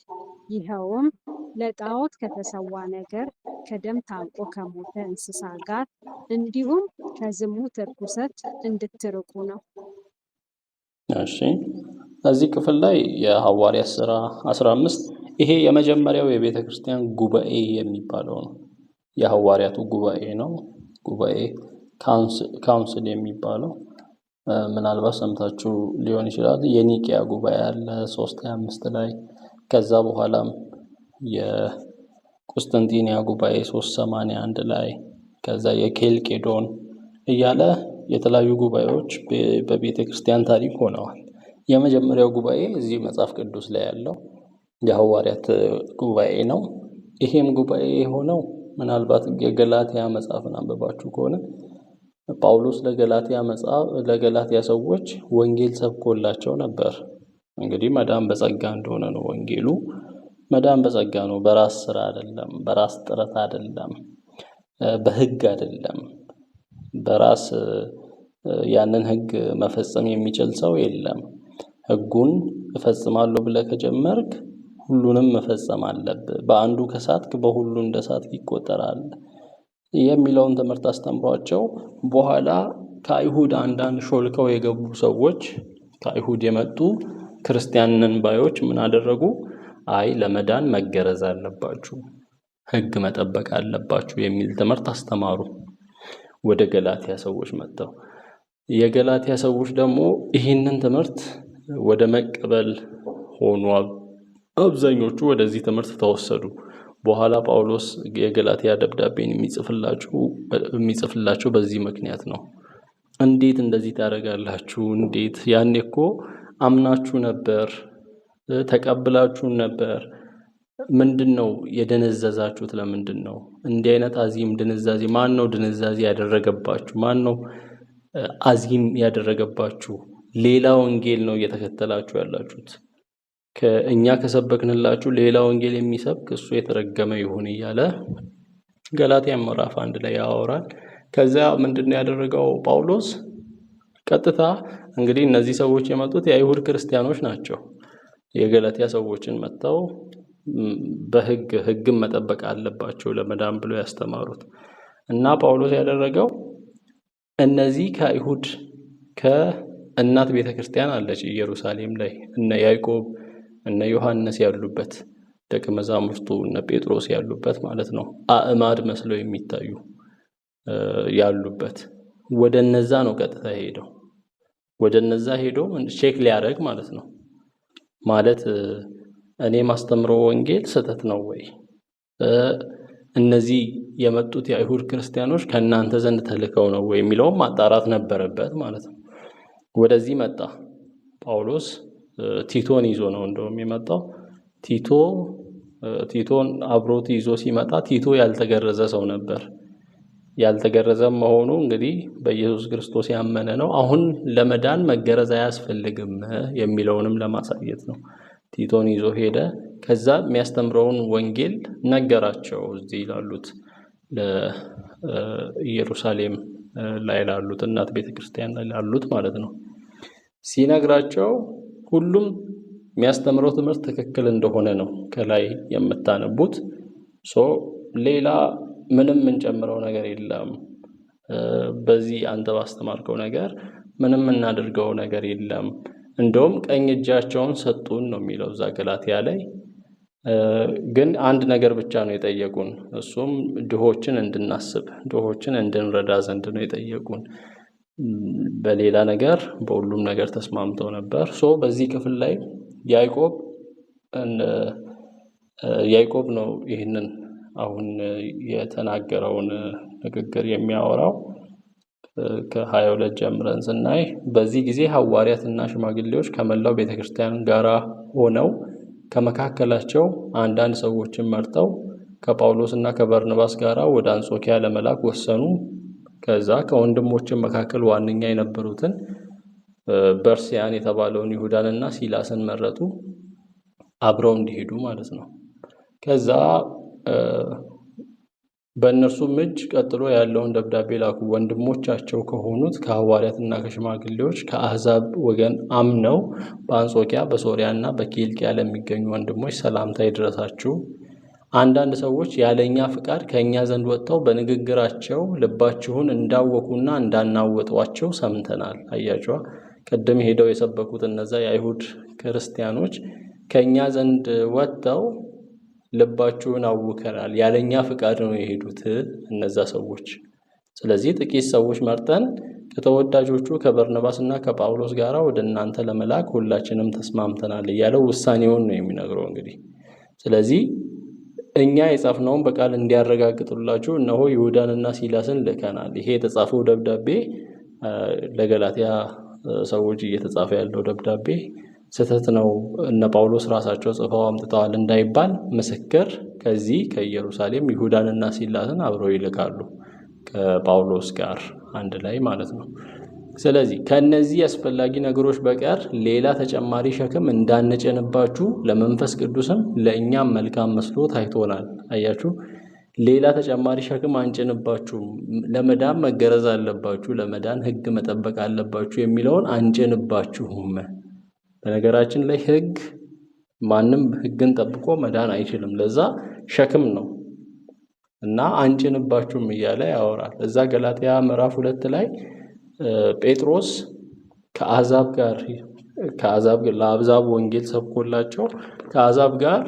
ይኸውም ለጣዖት ከተሰዋ ነገር፣ ከደም ታንቆ ከሞተ እንስሳ ጋር እንዲሁም ከዝሙት ርኩሰት እንድትርቁ ነው። እሺ፣ እዚህ ክፍል ላይ የሐዋርያት ሥራ 15 ይሄ የመጀመሪያው የቤተ ክርስቲያን ጉባኤ የሚባለው ነው። የሐዋርያቱ ጉባኤ ነው። ጉባኤ ካውንስል የሚባለው ምናልባት ሰምታችሁ ሊሆን ይችላል። የኒቂያ ጉባኤ አለ 325 ላይ። ከዛ በኋላም የቁስጥንጢንያ ጉባኤ 381 ላይ፣ ከዛ የኬልቄዶን እያለ የተለያዩ ጉባኤዎች በቤተ ክርስቲያን ታሪክ ሆነዋል። የመጀመሪያው ጉባኤ እዚህ መጽሐፍ ቅዱስ ላይ ያለው የሐዋርያት ጉባኤ ነው። ይሄም ጉባኤ የሆነው ምናልባት የገላትያ መጽሐፍን አንብባችሁ ከሆነ ጳውሎስ ለገላትያ ሰዎች ወንጌል ሰብኮላቸው ነበር። እንግዲህ መዳን በጸጋ እንደሆነ ነው ወንጌሉ። መዳን በጸጋ ነው፣ በራስ ስራ አይደለም፣ በራስ ጥረት አይደለም፣ በህግ አይደለም። በራስ ያንን ህግ መፈጸም የሚችል ሰው የለም። ህጉን እፈጽማለሁ ብለህ ከጀመርክ ሁሉንም መፈጸም አለብህ። በአንዱ ከሳትክ በሁሉ እንደሳትክ ይቆጠራል የሚለውን ትምህርት አስተምሯቸው በኋላ ከአይሁድ አንዳንድ ሾልከው የገቡ ሰዎች፣ ከአይሁድ የመጡ ክርስቲያንን ባዮች ምን አደረጉ? አይ ለመዳን መገረዝ አለባችሁ፣ ህግ መጠበቅ አለባችሁ የሚል ትምህርት አስተማሩ። ወደ ገላትያ ሰዎች መጥተው የገላትያ ሰዎች ደግሞ ይህንን ትምህርት ወደ መቀበል ሆኑ። አብዛኞቹ ወደዚህ ትምህርት ተወሰዱ። በኋላ ጳውሎስ የገላትያ ደብዳቤን የሚጽፍላቸው በዚህ ምክንያት ነው። እንዴት እንደዚህ ታደርጋላችሁ? እንዴት ያኔ እኮ አምናችሁ ነበር፣ ተቀብላችሁን ነበር። ምንድነው የደነዘዛችሁት? ለምንድን ነው እንዲህ አይነት አዚም ድንዛዜ? ማን ነው ድንዛዜ ያደረገባችሁ? ማን ነው አዚም ያደረገባችሁ? ሌላ ወንጌል ነው እየተከተላችሁ ያላችሁት። ከእኛ ከሰበክንላችሁ ሌላ ወንጌል የሚሰብክ እሱ የተረገመ ይሁን እያለ ገላትያ ምዕራፍ 1 ላይ ያወራል። ከዛ ምንድነው ያደረገው ጳውሎስ? ቀጥታ እንግዲህ እነዚህ ሰዎች የመጡት የአይሁድ ክርስቲያኖች ናቸው። የገላትያ ሰዎችን መጥተው ህግን መጠበቅ አለባቸው ለመዳን ብለው ያስተማሩት እና ጳውሎስ ያደረገው እነዚህ ከአይሁድ ከእናት ቤተክርስቲያን አለች ኢየሩሳሌም ላይ እነ ያዕቆብ እነ ዮሐንስ ያሉበት ደቀ መዛሙርቱ እነ ጴጥሮስ ያሉበት ማለት ነው። አእማድ መስለው የሚታዩ ያሉበት ወደ እነዛ ነው ቀጥታ ሄደው ወደ እነዛ ሄዶ ቼክ ሊያደርግ ማለት ነው። ማለት እኔ ማስተምረው ወንጌል ስህተት ነው ወይ? እነዚህ የመጡት የአይሁድ ክርስቲያኖች ከእናንተ ዘንድ ተልከው ነው ወይ የሚለውን ማጣራት ነበረበት ማለት ነው። ወደዚህ መጣ ጳውሎስ። ቲቶን ይዞ ነው እንደውም የመጣው። ቲቶን አብሮት ይዞ ሲመጣ ቲቶ ያልተገረዘ ሰው ነበር። ያልተገረዘም መሆኑ እንግዲህ በኢየሱስ ክርስቶስ ያመነ ነው። አሁን ለመዳን መገረዝ አያስፈልግም የሚለውንም ለማሳየት ነው። ቲቶን ይዞ ሄደ። ከዛ የሚያስተምረውን ወንጌል ነገራቸው። እዚህ ላሉት ለኢየሩሳሌም ላይ ላሉት እናት ቤተክርስቲያን ላይ ላሉት ማለት ነው። ሲነግራቸው ሁሉም የሚያስተምረው ትምህርት ትክክል እንደሆነ ነው ከላይ የምታነቡት። ሌላ ምንም እንጨምረው ነገር የለም። በዚህ አንተ ባስተማርከው ነገር ምንም እናድርገው ነገር የለም። እንደውም ቀኝ እጃቸውን ሰጡን ነው የሚለው እዛ ገላትያ ላይ። ግን አንድ ነገር ብቻ ነው የጠየቁን። እሱም ድሆችን እንድናስብ፣ ድሆችን እንድንረዳ ዘንድ ነው የጠየቁን። በሌላ ነገር በሁሉም ነገር ተስማምተው ነበር። በዚህ ክፍል ላይ ያዕቆብ ነው ይህንን አሁን የተናገረውን ንግግር የሚያወራው። ከ22 ጀምረን ስናይ በዚህ ጊዜ ሐዋርያትና ሽማግሌዎች ከመላው ቤተክርስቲያን ጋር ሆነው ከመካከላቸው አንዳንድ ሰዎችን መርጠው ከጳውሎስና ከበርናባስ ጋር ወደ አንጾኪያ ለመላክ ወሰኑ። ከዛ ከወንድሞችን መካከል ዋነኛ የነበሩትን በርሲያን የተባለውን ይሁዳንና ሲላስን መረጡ፣ አብረው እንዲሄዱ ማለት ነው። ከዛ በእነርሱም እጅ ቀጥሎ ያለውን ደብዳቤ ላኩ። ወንድሞቻቸው ከሆኑት ከሐዋርያትና ከሽማግሌዎች ከአሕዛብ ወገን አምነው በአንጾኪያ በሶርያና በኪልቅያ ለሚገኙ ወንድሞች ሰላምታ ይድረሳችሁ። አንዳንድ ሰዎች ያለኛ ፍቃድ ከእኛ ዘንድ ወጥተው በንግግራቸው ልባችሁን እንዳወኩና እንዳናወጧቸው ሰምተናል። አያችኋ፣ ቅድም ሄደው የሰበኩት እነዛ የአይሁድ ክርስቲያኖች ከእኛ ዘንድ ወጥተው ልባችሁን አውከናል፣ ያለኛ ፍቃድ ነው የሄዱት እነዛ ሰዎች። ስለዚህ ጥቂት ሰዎች መርጠን ከተወዳጆቹ ከበርናባስና ከጳውሎስ ጋር ወደ እናንተ ለመላክ ሁላችንም ተስማምተናል እያለው ውሳኔውን ነው የሚነግረው እንግዲህ። ስለዚህ እኛ የጻፍነውን በቃል እንዲያረጋግጡላችሁ እነሆ ይሁዳንና ሲላስን ልከናል። ይሄ የተጻፈው ደብዳቤ ለገላትያ ሰዎች እየተጻፈ ያለው ደብዳቤ ስህተት ነው፣ እነ ጳውሎስ ራሳቸው ጽፈው አምጥተዋል እንዳይባል ምስክር ከዚህ ከኢየሩሳሌም ይሁዳንና ሲላስን አብረው ይልካሉ ከጳውሎስ ጋር አንድ ላይ ማለት ነው። ስለዚህ ከነዚህ አስፈላጊ ነገሮች በቀር ሌላ ተጨማሪ ሸክም እንዳንጭንባችሁ ለመንፈስ ቅዱስም ለእኛም መልካም መስሎ ታይቶናል። አያችሁ፣ ሌላ ተጨማሪ ሸክም አንጭንባችሁም። ለመዳን መገረዝ አለባችሁ፣ ለመዳን ሕግ መጠበቅ አለባችሁ የሚለውን አንጭንባችሁም። በነገራችን ላይ ሕግ ማንም ሕግን ጠብቆ መዳን አይችልም። ለዛ ሸክም ነው እና አንጭንባችሁም እያለ ያወራል። እዛ ገላትያ ምዕራፍ 2 ላይ ጴጥሮስ ከአሕዛብ ጋር ለአሕዛብ ወንጌል ሰብኮላቸው ከአሕዛብ ጋር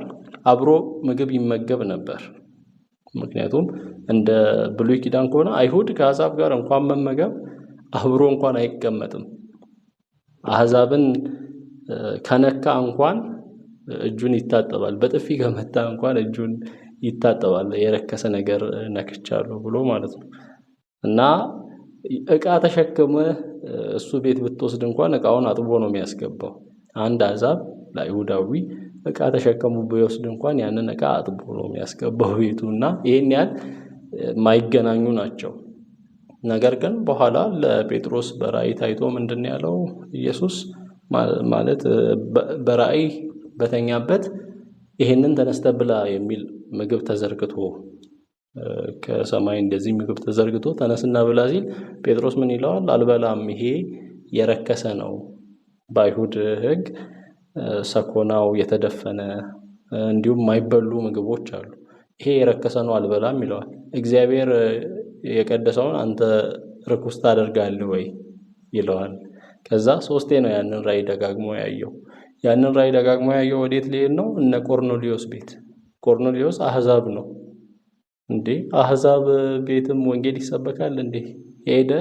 አብሮ ምግብ ይመገብ ነበር። ምክንያቱም እንደ ብሉይ ኪዳን ከሆነ አይሁድ ከአሕዛብ ጋር እንኳን መመገብ አብሮ እንኳን አይቀመጥም። አሕዛብን ከነካ እንኳን እጁን ይታጠባል። በጥፊ ከመታ እንኳን እጁን ይታጠባል። የረከሰ ነገር ነክቻለሁ ብሎ ማለት ነው። እና ዕቃ ተሸክመ እሱ ቤት ብትወስድ እንኳን ዕቃውን አጥቦ ነው የሚያስገባው። አንድ አሕዛብ ለአይሁዳዊ ዕቃ ተሸከሙ ቢወስድ እንኳን ያንን ዕቃ አጥቦ ነው የሚያስገባው ቤቱና ይሄን ያህል ማይገናኙ ናቸው። ነገር ግን በኋላ ለጴጥሮስ በራእይ ታይቶ ምንድነው ያለው ኢየሱስ ማለት በራእይ በተኛበት ይሄንን ተነስተ ብላ የሚል ምግብ ተዘርግቶ ከሰማይ እንደዚህ ምግብ ተዘርግቶ ተነስና ብላ ሲል ጴጥሮስ ምን ይለዋል? አልበላም፣ ይሄ የረከሰ ነው። በአይሁድ ሕግ ሰኮናው የተደፈነ እንዲሁም የማይበሉ ምግቦች አሉ። ይሄ የረከሰ ነው አልበላም ይለዋል። እግዚአብሔር የቀደሰውን አንተ ርኩስ ታደርጋለህ ወይ ይለዋል። ከዛ 3 ነው ያንን ራእይ ደጋግሞ ያየው። ያንን ራእይ ደጋግሞ ያየው ወዴት ሊሄድ ነው? እነ ቆርኔሌዎስ ቤት። ቆርኔሌዎስ አሕዛብ ነው እንዴ? አሕዛብ ቤትም ወንጌል ይሰበካል እንዴ? ሄደ።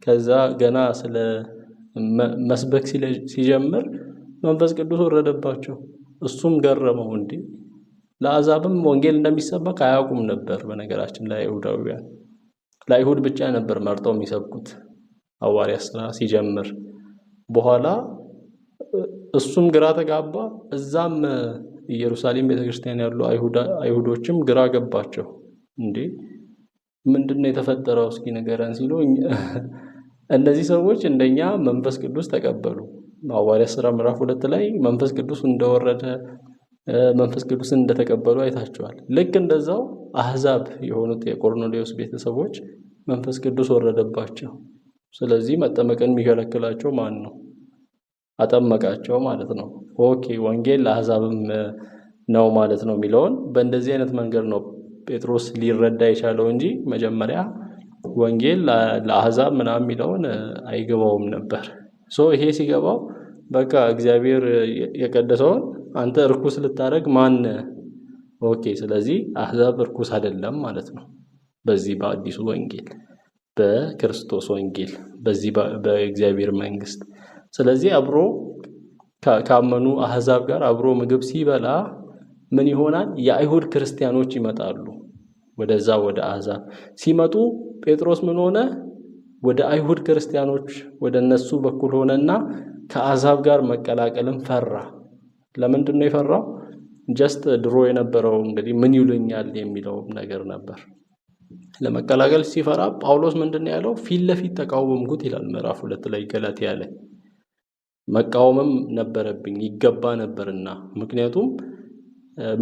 ከዛ ገና ስለ መስበክ ሲጀምር መንፈስ ቅዱስ ወረደባቸው። እሱም ገረመው። እንዴ ለአሕዛብም ወንጌል እንደሚሰበክ አያውቁም ነበር። በነገራችን ላይ አይሁዳውያን ለአይሁድ ብቻ ነበር መርጠው የሚሰብኩት ሐዋርያት ሥራ ሲጀምር። በኋላ እሱም ግራ ተጋባ። እዛም ኢየሩሳሌም ቤተክርስቲያን ያሉ አይሁዶችም ግራ ገባቸው። እንዴ ምንድነው የተፈጠረው? እስኪ ንገረን ሲሉ እነዚህ ሰዎች እንደኛ መንፈስ ቅዱስ ተቀበሉ። ሐዋርያት ሥራ ምዕራፍ 2 ላይ መንፈስ ቅዱስ እንደወረደ መንፈስ ቅዱስን እንደተቀበሉ አይታቸዋል። ልክ እንደዛው አሕዛብ የሆኑት የቆርኔሌዎስ ቤተሰቦች መንፈስ ቅዱስ ወረደባቸው። ስለዚህ መጠመቅን የሚከለክላቸው ማን ነው? አጠመቃቸው ማለት ነው። ኦኬ ወንጌል ለአሕዛብም ነው ማለት ነው የሚለውን በእንደዚህ አይነት መንገድ ነው ጴጥሮስ ሊረዳ የቻለው እንጂ መጀመሪያ ወንጌል ለአሕዛብ ምናምን የሚለውን አይገባውም ነበር። ይሄ ሲገባው በቃ እግዚአብሔር የቀደሰውን አንተ እርኩስ ልታደርግ ማን? ኦኬ ስለዚህ አሕዛብ እርኩስ አይደለም ማለት ነው በዚህ በአዲሱ ወንጌል በክርስቶስ ወንጌል በዚህ በእግዚአብሔር መንግስት። ስለዚህ አብሮ ካመኑ አሕዛብ ጋር አብሮ ምግብ ሲበላ ምን ይሆናል? የአይሁድ ክርስቲያኖች ይመጣሉ። ወደዛ ወደ አሕዛብ ሲመጡ ጴጥሮስ ምን ሆነ? ወደ አይሁድ ክርስቲያኖች ወደ እነሱ በኩል ሆነና ከአሕዛብ ጋር መቀላቀልን ፈራ። ለምንድን ነው የፈራው? ጀስት ድሮ የነበረው እንግዲህ ምን ይሉኛል የሚለው ነገር ነበር። ለመቀላቀል ሲፈራ ጳውሎስ ምንድነው ያለው? ፊት ለፊት ተቃወምኩት ይላል ምዕራፍ 2 ላይ ገላትያ ላይ። መቃወምም ነበረብኝ ይገባ ነበርና። ምክንያቱም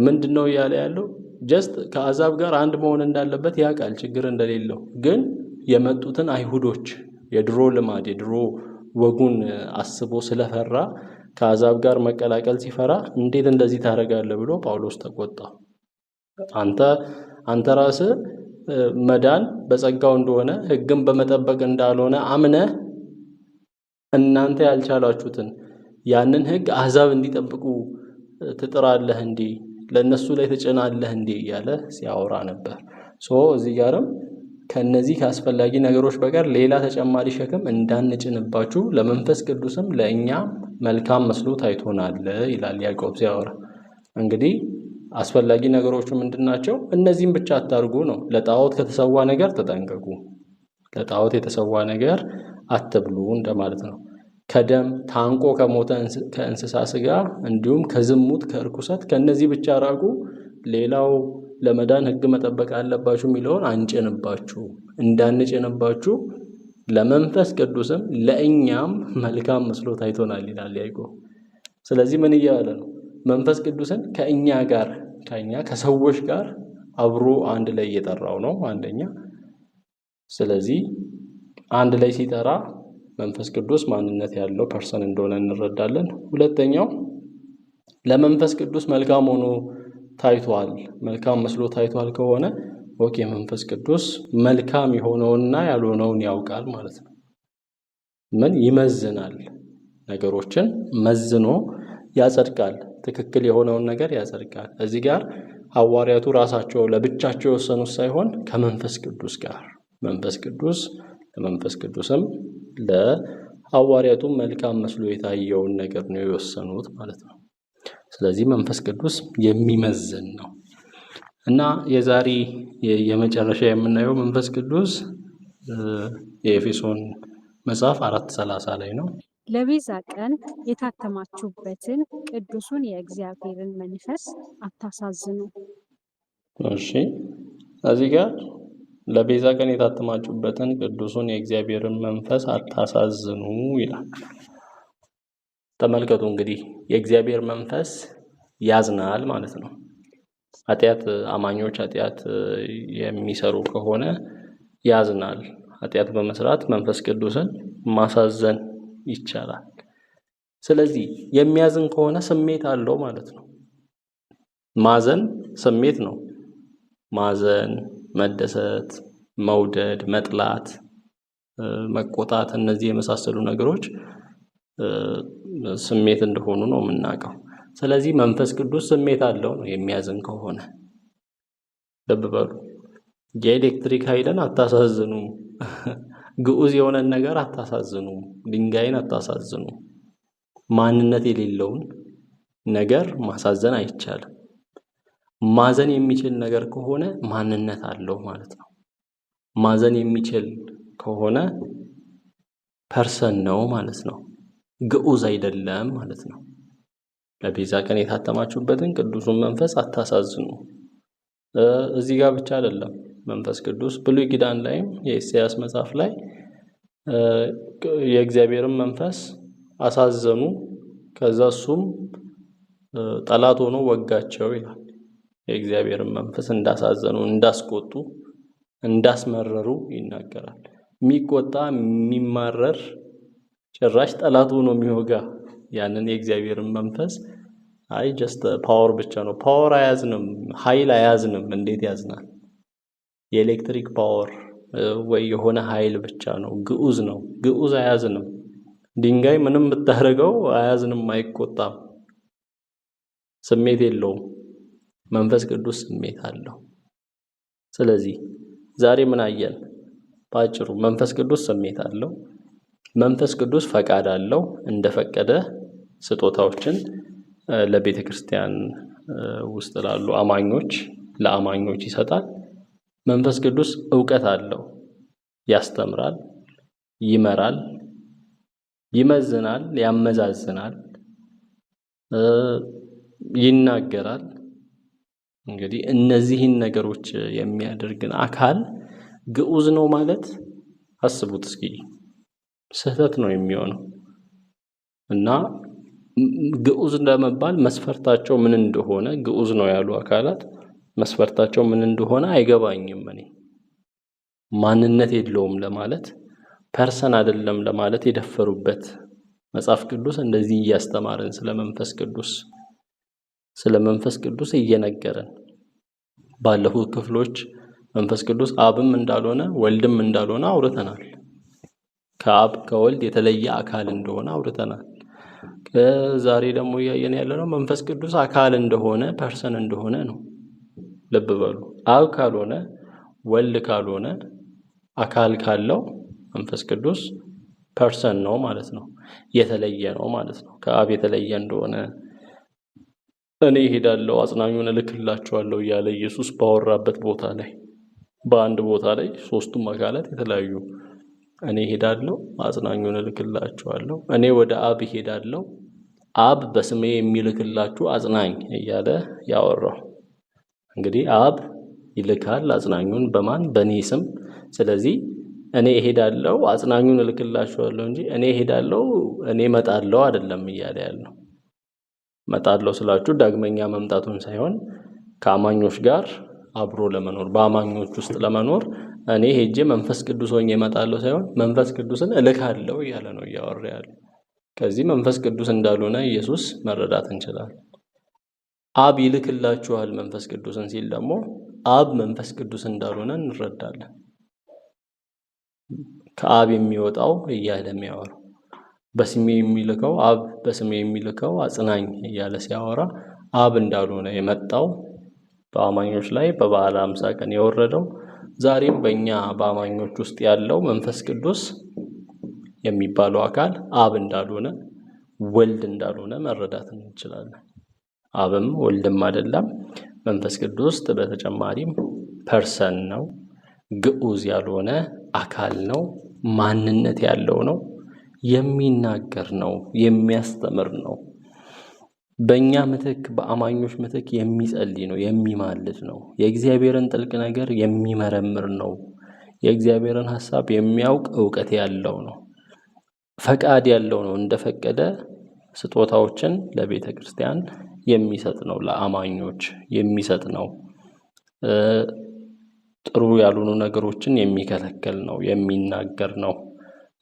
ምንድነው ያለው? ጀስት ከአሕዛብ ጋር አንድ መሆን እንዳለበት ያውቃል፣ ችግር እንደሌለው። ግን የመጡትን አይሁዶች የድሮ ልማድ የድሮ ወጉን አስቦ ስለፈራ ከአሕዛብ ጋር መቀላቀል ሲፈራ እንዴት እንደዚህ ታደርጋለህ ብሎ ጳውሎስ ተቆጣ። አንተ ራስህ መዳን በጸጋው እንደሆነ ሕግን በመጠበቅ እንዳልሆነ አምነህ እናንተ ያልቻላችሁትን ያንን ሕግ አሕዛብ እንዲጠብቁ ትጥራለህ እንዴ? ለነሱ ላይ ትጭናለህ እንዴ? እያለ ሲያወራ ነበር። እዚህ ጋርም ከነዚህ ከአስፈላጊ ነገሮች በቀር ሌላ ተጨማሪ ሸክም እንዳንጭንባችሁ ለመንፈስ ቅዱስም ለእኛ መልካም መስሎ ታይቶናል ይላል ያዕቆብ ሲያወራ። እንግዲህ አስፈላጊ ነገሮቹ ምንድናቸው? እነዚህም ብቻ አታርጉ ነው። ለጣዖት ከተሰዋ ነገር ተጠንቀቁ፣ ለጣዖት የተሰዋ ነገር አትብሉ እንደማለት ነው። ከደም ታንቆ ከሞተ ከእንስሳ ስጋ እንዲሁም ከዝሙት ከርኩሰት ከነዚህ ብቻ ራቁ። ሌላው ለመዳን ሕግ መጠበቅ አለባችሁ የሚለውን አንጭንባችሁ፣ እንዳንጭንባችሁ ለመንፈስ ቅዱስም ለእኛም መልካም መስሎ ታይቶናል ይላል ያዕቆብ። ስለዚህ ምን እያለ ነው? መንፈስ ቅዱስን ከኛ ከሰዎች ጋር አብሮ አንድ ላይ እየጠራው ነው አንደኛ። ስለዚህ አንድ ላይ ሲጠራ መንፈስ ቅዱስ ማንነት ያለው ፐርሰን እንደሆነ እንረዳለን። ሁለተኛው ለመንፈስ ቅዱስ መልካም ሆኖ ታይቷል፣ መልካም መስሎ ታይቷል ከሆነ ኦኬ መንፈስ ቅዱስ መልካም የሆነውንና ያልሆነውን ያውቃል ማለት ነው። ምን ይመዝናል? ነገሮችን መዝኖ ያጸድቃል። ትክክል የሆነውን ነገር ያጸድቃል። እዚህ ጋር ሐዋርያቱ ራሳቸው ለብቻቸው የወሰኑት ሳይሆን ከመንፈስ ቅዱስ ጋር ለመንፈስ ቅዱስም ለሐዋርያቱ መልካም መስሎ የታየውን ነገር ነው የወሰኑት ማለት ነው። ስለዚህ መንፈስ ቅዱስ የሚመዝን ነው እና የዛሬ የመጨረሻ የምናየው መንፈስ ቅዱስ የኤፌሶን መጽሐፍ 4:30 ላይ ነው። ለቤዛ ቀን የታተማችሁበትን ቅዱሱን የእግዚአብሔርን መንፈስ አታሳዝኑ። እሺ እዚህ ጋር ለቤዛ ቀን የታተማችሁበትን ቅዱሱን የእግዚአብሔርን መንፈስ አታሳዝኑ ይላል። ተመልከቱ እንግዲህ የእግዚአብሔር መንፈስ ያዝናል ማለት ነው። አማኞች ኃጢአት የሚሰሩ ከሆነ ያዝናል። ኃጢአት በመስራት መንፈስ ቅዱስን ማሳዘን ይቻላል። ስለዚህ የሚያዝን ከሆነ ስሜት አለው ማለት ነው። ማዘን ስሜት ነው። ማዘን፣ መደሰት፣ መውደድ፣ መጥላት፣ መቆጣት እነዚህ የመሳሰሉ ነገሮች ስሜት እንደሆኑ ነው የምናውቀው። ስለዚህ መንፈስ ቅዱስ ስሜት አለው ነው የሚያዝን ከሆነ። ልብ በሉ፣ የኤሌክትሪክ ኃይልን አታሳዝኑ፣ ግዑዝ የሆነን ነገር አታሳዝኑ፣ ድንጋይን አታሳዝኑ። ማንነት የሌለውን ነገር ማሳዘን አይቻልም። ማዘን የሚችል ነገር ከሆነ ማንነት አለው ማለት ነው። ማዘን የሚችል ከሆነ ፐርሰን ነው ማለት ነው። ግዑዝ አይደለም ማለት ነው። ለቤዛ ቀን የታተማችሁበትን ቅዱሱን መንፈስ አታሳዝኑ። እዚህ ጋር ብቻ አይደለም መንፈስ ቅዱስ ብሉይ ኪዳን ላይም የኢሳይያስ መጽሐፍ ላይ የእግዚአብሔርን መንፈስ አሳዘኑ፣ ከዛ እሱም ጠላት ሆኖ ወጋቸው ይላል። የእግዚአብሔርን መንፈስ እንዳሳዘኑ፣ እንዳስቆጡ፣ እንዳስመረሩ ይናገራል። የሚቆጣ የሚማረር ጭራሽ ጠላት ሆኖ የሚወጋ ያንን የእግዚአብሔርን መንፈስ አይ ጀስት ፓወር ብቻ ነው። ፓወር አያዝንም፣ ኃይል አያዝንም። እንዴት ያዝናል? የኤሌክትሪክ ፓወር ወይ የሆነ ኃይል ብቻ ነው። ግዑዝ ነው። ግዑዝ አያዝንም። ድንጋይ ምንም ብታደርገው አያዝንም፣ አይቆጣም፣ ስሜት የለውም። መንፈስ ቅዱስ ስሜት አለው። ስለዚህ ዛሬ ምን አየን? ባጭሩ መንፈስ ቅዱስ ስሜት አለው። መንፈስ ቅዱስ ፈቃድ አለው። እንደፈቀደ ስጦታዎችን ለቤተ ክርስቲያን ውስጥ ላሉ አማኞች ለአማኞች ይሰጣል። መንፈስ ቅዱስ ዕውቀት አለው። ያስተምራል፣ ይመራል፣ ይመዝናል፣ ያመዛዝናል፣ ይናገራል። እንግዲህ እነዚህን ነገሮች የሚያደርግን አካል ግዑዝ ነው ማለት አስቡት እስኪ፣ ስህተት ነው የሚሆነው። እና ግዑዝ ለመባል መስፈርታቸው ምን እንደሆነ ግዑዝ ነው ያሉ አካላት መስፈርታቸው ምን እንደሆነ አይገባኝም። እኔ ማንነት የለውም ለማለት ፐርሰን አይደለም ለማለት የደፈሩበት መጽሐፍ ቅዱስ እንደዚህ እያስተማረን ስለ መንፈስ ቅዱስ እየነገረን ባለፉት ክፍሎች መንፈስ ቅዱስ አብም እንዳልሆነ ወልድም እንዳልሆነ አውርተናል። ከአብ ከወልድ የተለየ አካል እንደሆነ አውርተናል። ዛሬ ደግሞ እያየን ያለነው መንፈስ ቅዱስ አካል እንደሆነ ፐርሰን እንደሆነ ነው። ልብ በሉ። አብ ካልሆነ ወልድ ካልሆነ አካል ካለው መንፈስ ቅዱስ ፐርሰን ነው ማለት ነው። የተለየ ነው ማለት ነው። ከአብ የተለየ እንደሆነ እኔ እሄዳለሁ አጽናኙን እልክላችኋለሁ እያለ ኢየሱስ ባወራበት ቦታ ላይ በአንድ ቦታ ላይ ሶስቱም አካላት የተለያዩ እኔ እሄዳለሁ አጽናኙን እልክላችኋለሁ፣ እኔ ወደ አብ እሄዳለሁ፣ አብ በስሜ የሚልክላችሁ አጽናኝ እያለ ያወራው። እንግዲህ አብ ይልካል አጽናኙን በማን? በእኔ ስም። ስለዚህ እኔ እሄዳለሁ አጽናኙን እልክላችኋለሁ እንጂ እኔ እሄዳለሁ እኔ እመጣለሁ አይደለም እያለ ያለው። እመጣለሁ ስላችሁ ዳግመኛ መምጣቱን ሳይሆን ከአማኞች ጋር አብሮ ለመኖር በአማኞች ውስጥ ለመኖር እኔ ሄጄ መንፈስ ቅዱስ ሆኜ እመጣለሁ ሳይሆን መንፈስ ቅዱስን እልካለሁ እያለ ነው እያወራ ያለው። ከዚህ መንፈስ ቅዱስ እንዳልሆነ ኢየሱስ መረዳት እንችላለን። አብ ይልክላችኋል መንፈስ ቅዱስን ሲል ደግሞ አብ መንፈስ ቅዱስ እንዳልሆነ እንረዳለን። ከአብ የሚወጣው እያለ የሚያወራው በስሜ የሚልከው አብ በስሜ የሚልከው አጽናኝ እያለ ሲያወራ አብ እንዳልሆነ የመጣው በአማኞች ላይ በበዓለ ሃምሳ ቀን የወረደው ዛሬም በእኛ በአማኞች ውስጥ ያለው መንፈስ ቅዱስ የሚባለው አካል አብ እንዳልሆነ ወልድ እንዳልሆነ መረዳት እንችላለን። አብም ወልድም አይደለም። መንፈስ ቅዱስ በተጨማሪም ፐርሰን ነው። ግዑዝ ያልሆነ አካል ነው። ማንነት ያለው ነው። የሚናገር ነው። የሚያስተምር ነው። በእኛ ምትክ በአማኞች ምትክ የሚጸልይ ነው። የሚማልድ ነው። የእግዚአብሔርን ጥልቅ ነገር የሚመረምር ነው። የእግዚአብሔርን ሐሳብ የሚያውቅ ዕውቀት ያለው ነው። ፈቃድ ያለው ነው። እንደፈቀደ ስጦታዎችን ለቤተ ክርስቲያን የሚሰጥ ነው። ለአማኞች የሚሰጥ ነው። ጥሩ ያልሆኑ ነገሮችን የሚከለክል ነው። የሚናገር ነው።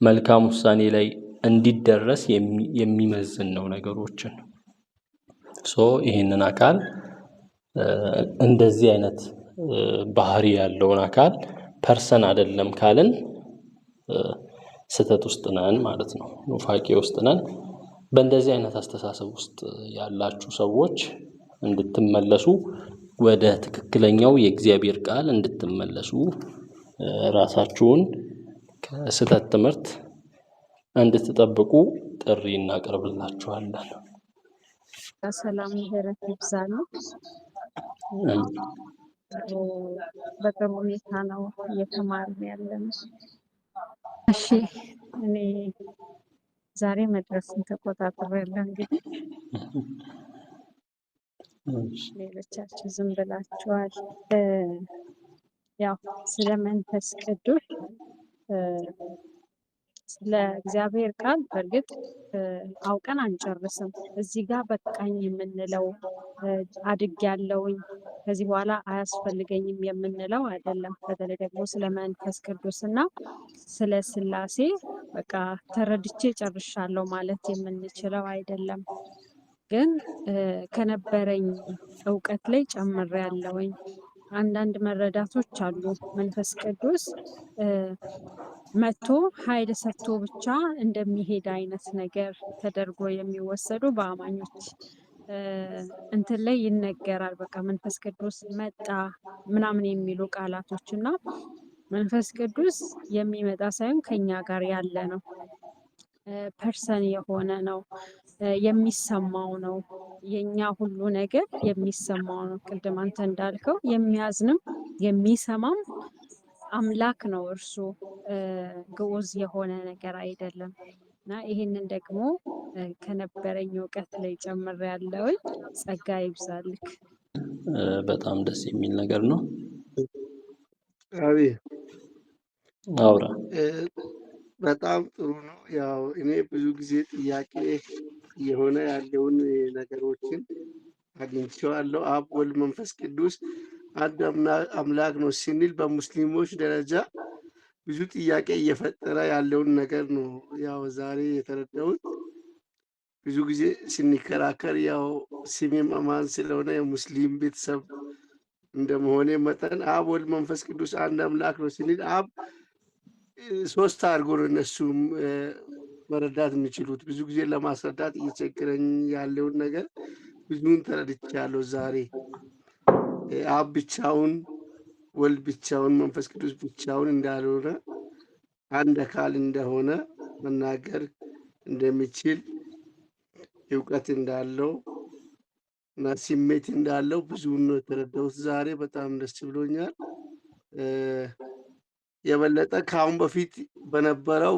መልካም ውሳኔ ላይ እንዲደረስ የሚመዝን ነው ነገሮችን። ይህንን አካል እንደዚህ አይነት ባህሪ ያለውን አካል ፐርሰን አይደለም ካልን ስህተት ውስጥ ነን ማለት ነው። ኑፋቄ ውስጥ ነን። በእንደዚህ አይነት አስተሳሰብ ውስጥ ያላችሁ ሰዎች እንድትመለሱ ወደ ትክክለኛው የእግዚአብሔር ቃል እንድትመለሱ ራሳችሁን ከስህተት ትምህርት እንድትጠብቁ ጥሪ እናቀርብላችኋለን። ሰላም ምህረት ይብዛልኝ። ጥሩ በጥሩ ሁኔታ ነው እየተማርን ያለነው። እሺ እኔ ዛሬ መድረስን ተቆጣጥሬያለሁ። እንግዲህ ሌሎቻችሁ ዝም ብላችኋል። ያው ስለ መንፈስ ቅዱስ ስለ እግዚአብሔር ቃል በእርግጥ አውቀን አንጨርስም። እዚህ ጋር በቃኝ የምንለው አድጌያለሁኝ ከዚህ በኋላ አያስፈልገኝም የምንለው አይደለም። በተለይ ደግሞ ስለ መንፈስ ቅዱስ እና ስለ ሥላሴ በቃ ተረድቼ ጨርሻለሁ ማለት የምንችለው አይደለም። ግን ከነበረኝ እውቀት ላይ ጨምሬያለሁኝ። አንዳንድ መረዳቶች አሉ። መንፈስ ቅዱስ መጥቶ ኃይል ሰጥቶ ብቻ እንደሚሄድ አይነት ነገር ተደርጎ የሚወሰዱ በአማኞች እንትን ላይ ይነገራል። በቃ መንፈስ ቅዱስ መጣ ምናምን የሚሉ ቃላቶች እና መንፈስ ቅዱስ የሚመጣ ሳይሆን ከኛ ጋር ያለ ነው። ፐርሰን የሆነ ነው። የሚሰማው ነው። የኛ ሁሉ ነገር የሚሰማው ነው። ቅድም አንተ እንዳልከው የሚያዝንም የሚሰማም አምላክ ነው እርሱ። ግዑዝ የሆነ ነገር አይደለም። እና ይሄንን ደግሞ ከነበረኝ እውቀት ላይ ጨምሬያለሁ። ጸጋ ይብዛልክ። በጣም ደስ የሚል ነገር ነው። አቤት አውራ በጣም ጥሩ ነው። ያው እኔ ብዙ ጊዜ ጥያቄ የሆነ ያለውን ነገሮችን አግኝቼዋለሁ። አብ ወልድ መንፈስ ቅዱስ አንድ አምላክ ነው ስንል በሙስሊሞች ደረጃ ብዙ ጥያቄ እየፈጠረ ያለውን ነገር ነው ያው ዛሬ የተረዳሁት። ብዙ ጊዜ ስንከራከር ያው ስሜም አማን ስለሆነ የሙስሊም ቤተሰብ እንደመሆኔ መጠን አብ ወልድ መንፈስ ቅዱስ አንድ አምላክ ነው ስንል አብ ሶስት አድርጎ ነው እነሱም መረዳት የሚችሉት። ብዙ ጊዜ ለማስረዳት እየቸገረኝ ያለውን ነገር ብዙውን ተረድቻለሁ ዛሬ። አብ ብቻውን፣ ወልድ ብቻውን፣ መንፈስ ቅዱስ ብቻውን እንዳልሆነ አንድ አካል እንደሆነ መናገር እንደሚችል እውቀት እንዳለው እና ስሜት እንዳለው ብዙውን ነው የተረዳሁት ዛሬ። በጣም ደስ ብሎኛል። የበለጠ ከአሁን በፊት በነበረው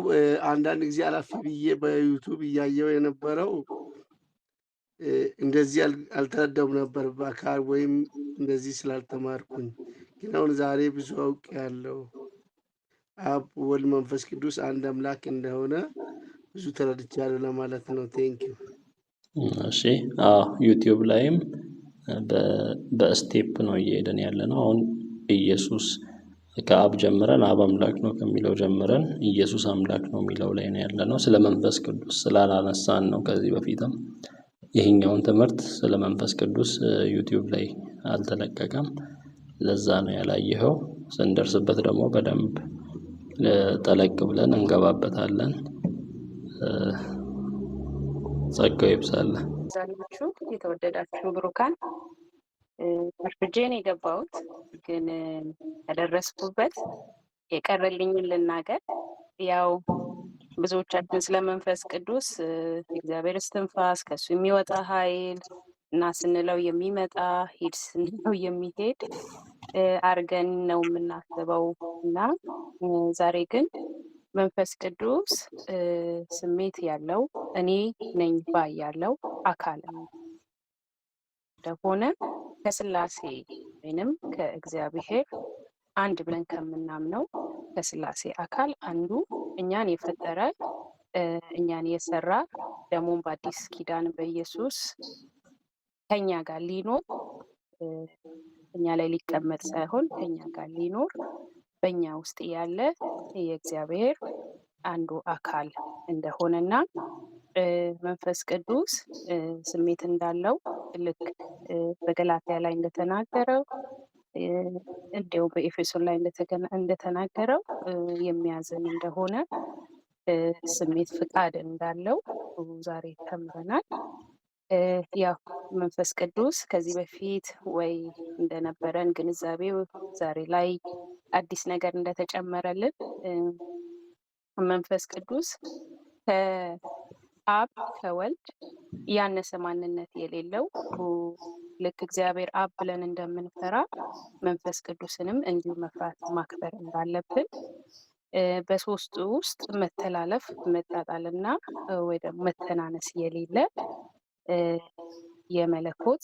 አንዳንድ ጊዜ አላፊ ብዬ በዩቱብ እያየው የነበረው እንደዚህ አልተረዳውም ነበር በአካል ወይም እንደዚህ ስላልተማርኩኝ። ግን አሁን ዛሬ ብዙ አውቄያለሁ። አብ ወልድ መንፈስ ቅዱስ አንድ አምላክ እንደሆነ ብዙ ተረድቻለሁ ለማለት ነው። ቴንኪው። እሺ ዩቲዩብ ላይም በስቴፕ ነው እየሄድን ያለ ነው። አሁን ኢየሱስ ከአብ ጀምረን አብ አምላክ ነው ከሚለው ጀምረን ኢየሱስ አምላክ ነው የሚለው ላይ ነው ያለ ነው። ስለ መንፈስ ቅዱስ ስላላነሳን ነው ከዚህ በፊትም ይህኛውን ትምህርት ስለ መንፈስ ቅዱስ ዩቲዩብ ላይ አልተለቀቀም። ለዛ ነው ያላየኸው። ስንደርስበት ደግሞ በደንብ ጠለቅ ብለን እንገባበታለን። ጸጋው ይብዛልህ። ዛሬዎቹ የተወደዳችሁ ብሩካን አርፍጄ ነው የገባሁት፣ ግን ያደረስኩበት የቀረልኝን ልናገር። ያው ብዙዎቻችን ስለ መንፈስ ቅዱስ የእግዚአብሔር እስትንፋስ ከሱ የሚወጣ ኃይል እና ስንለው የሚመጣ ሂድ ስንለው የሚሄድ አርገን ነው የምናስበው እና ዛሬ ግን መንፈስ ቅዱስ ስሜት ያለው እኔ ነኝ ባይ ያለው አካል እንደሆነ ከሥላሴ ወይንም ከእግዚአብሔር አንድ ብለን ከምናምነው ከሥላሴ አካል አንዱ እኛን የፈጠረ እኛን የሰራ ደግሞም በአዲስ ኪዳን በኢየሱስ ከኛ ጋር ሊኖር እኛ ላይ ሊቀመጥ ሳይሆን ከኛ ጋር ሊኖር በእኛ ውስጥ ያለ የእግዚአብሔር አንዱ አካል እንደሆነና መንፈስ ቅዱስ ስሜት እንዳለው ልክ በገላትያ ላይ እንደተናገረው እንዲሁም በኤፌሶን ላይ እንደተናገረው የሚያዝን እንደሆነ ስሜት ፍቃድ እንዳለው ዛሬ ተምረናል። ያው መንፈስ ቅዱስ ከዚህ በፊት ወይ እንደነበረን ግንዛቤው ዛሬ ላይ አዲስ ነገር እንደተጨመረልን መንፈስ ቅዱስ ከአብ ከወልድ ያነሰ ማንነት የሌለው ልክ እግዚአብሔር አብ ብለን እንደምንፈራ መንፈስ ቅዱስንም እንዲሁ መፍራት ማክበር እንዳለብን በሶስቱ ውስጥ መተላለፍ መጣጣልና ወይ ደግሞ መተናነስ የሌለ የመለኮት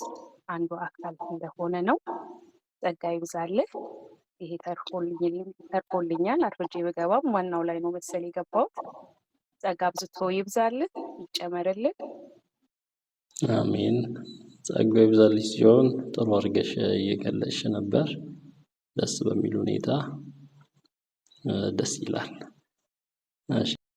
አንዱ አካል እንደሆነ ነው። ጸጋ ይብዛልህ። ይሄ ተርፎልኛል። አርፍጄ በገባም ዋናው ላይ ነው መሰል የገባሁት። ጸጋ አብዝቶ ይብዛልህ፣ ይጨመርልህ። አሜን። ጸጋው ይብዛልሽ ሲሆን ጥሩ አድርገሽ እየገለጽሽ ነበር። ደስ በሚል ሁኔታ ደስ ይላል። እሺ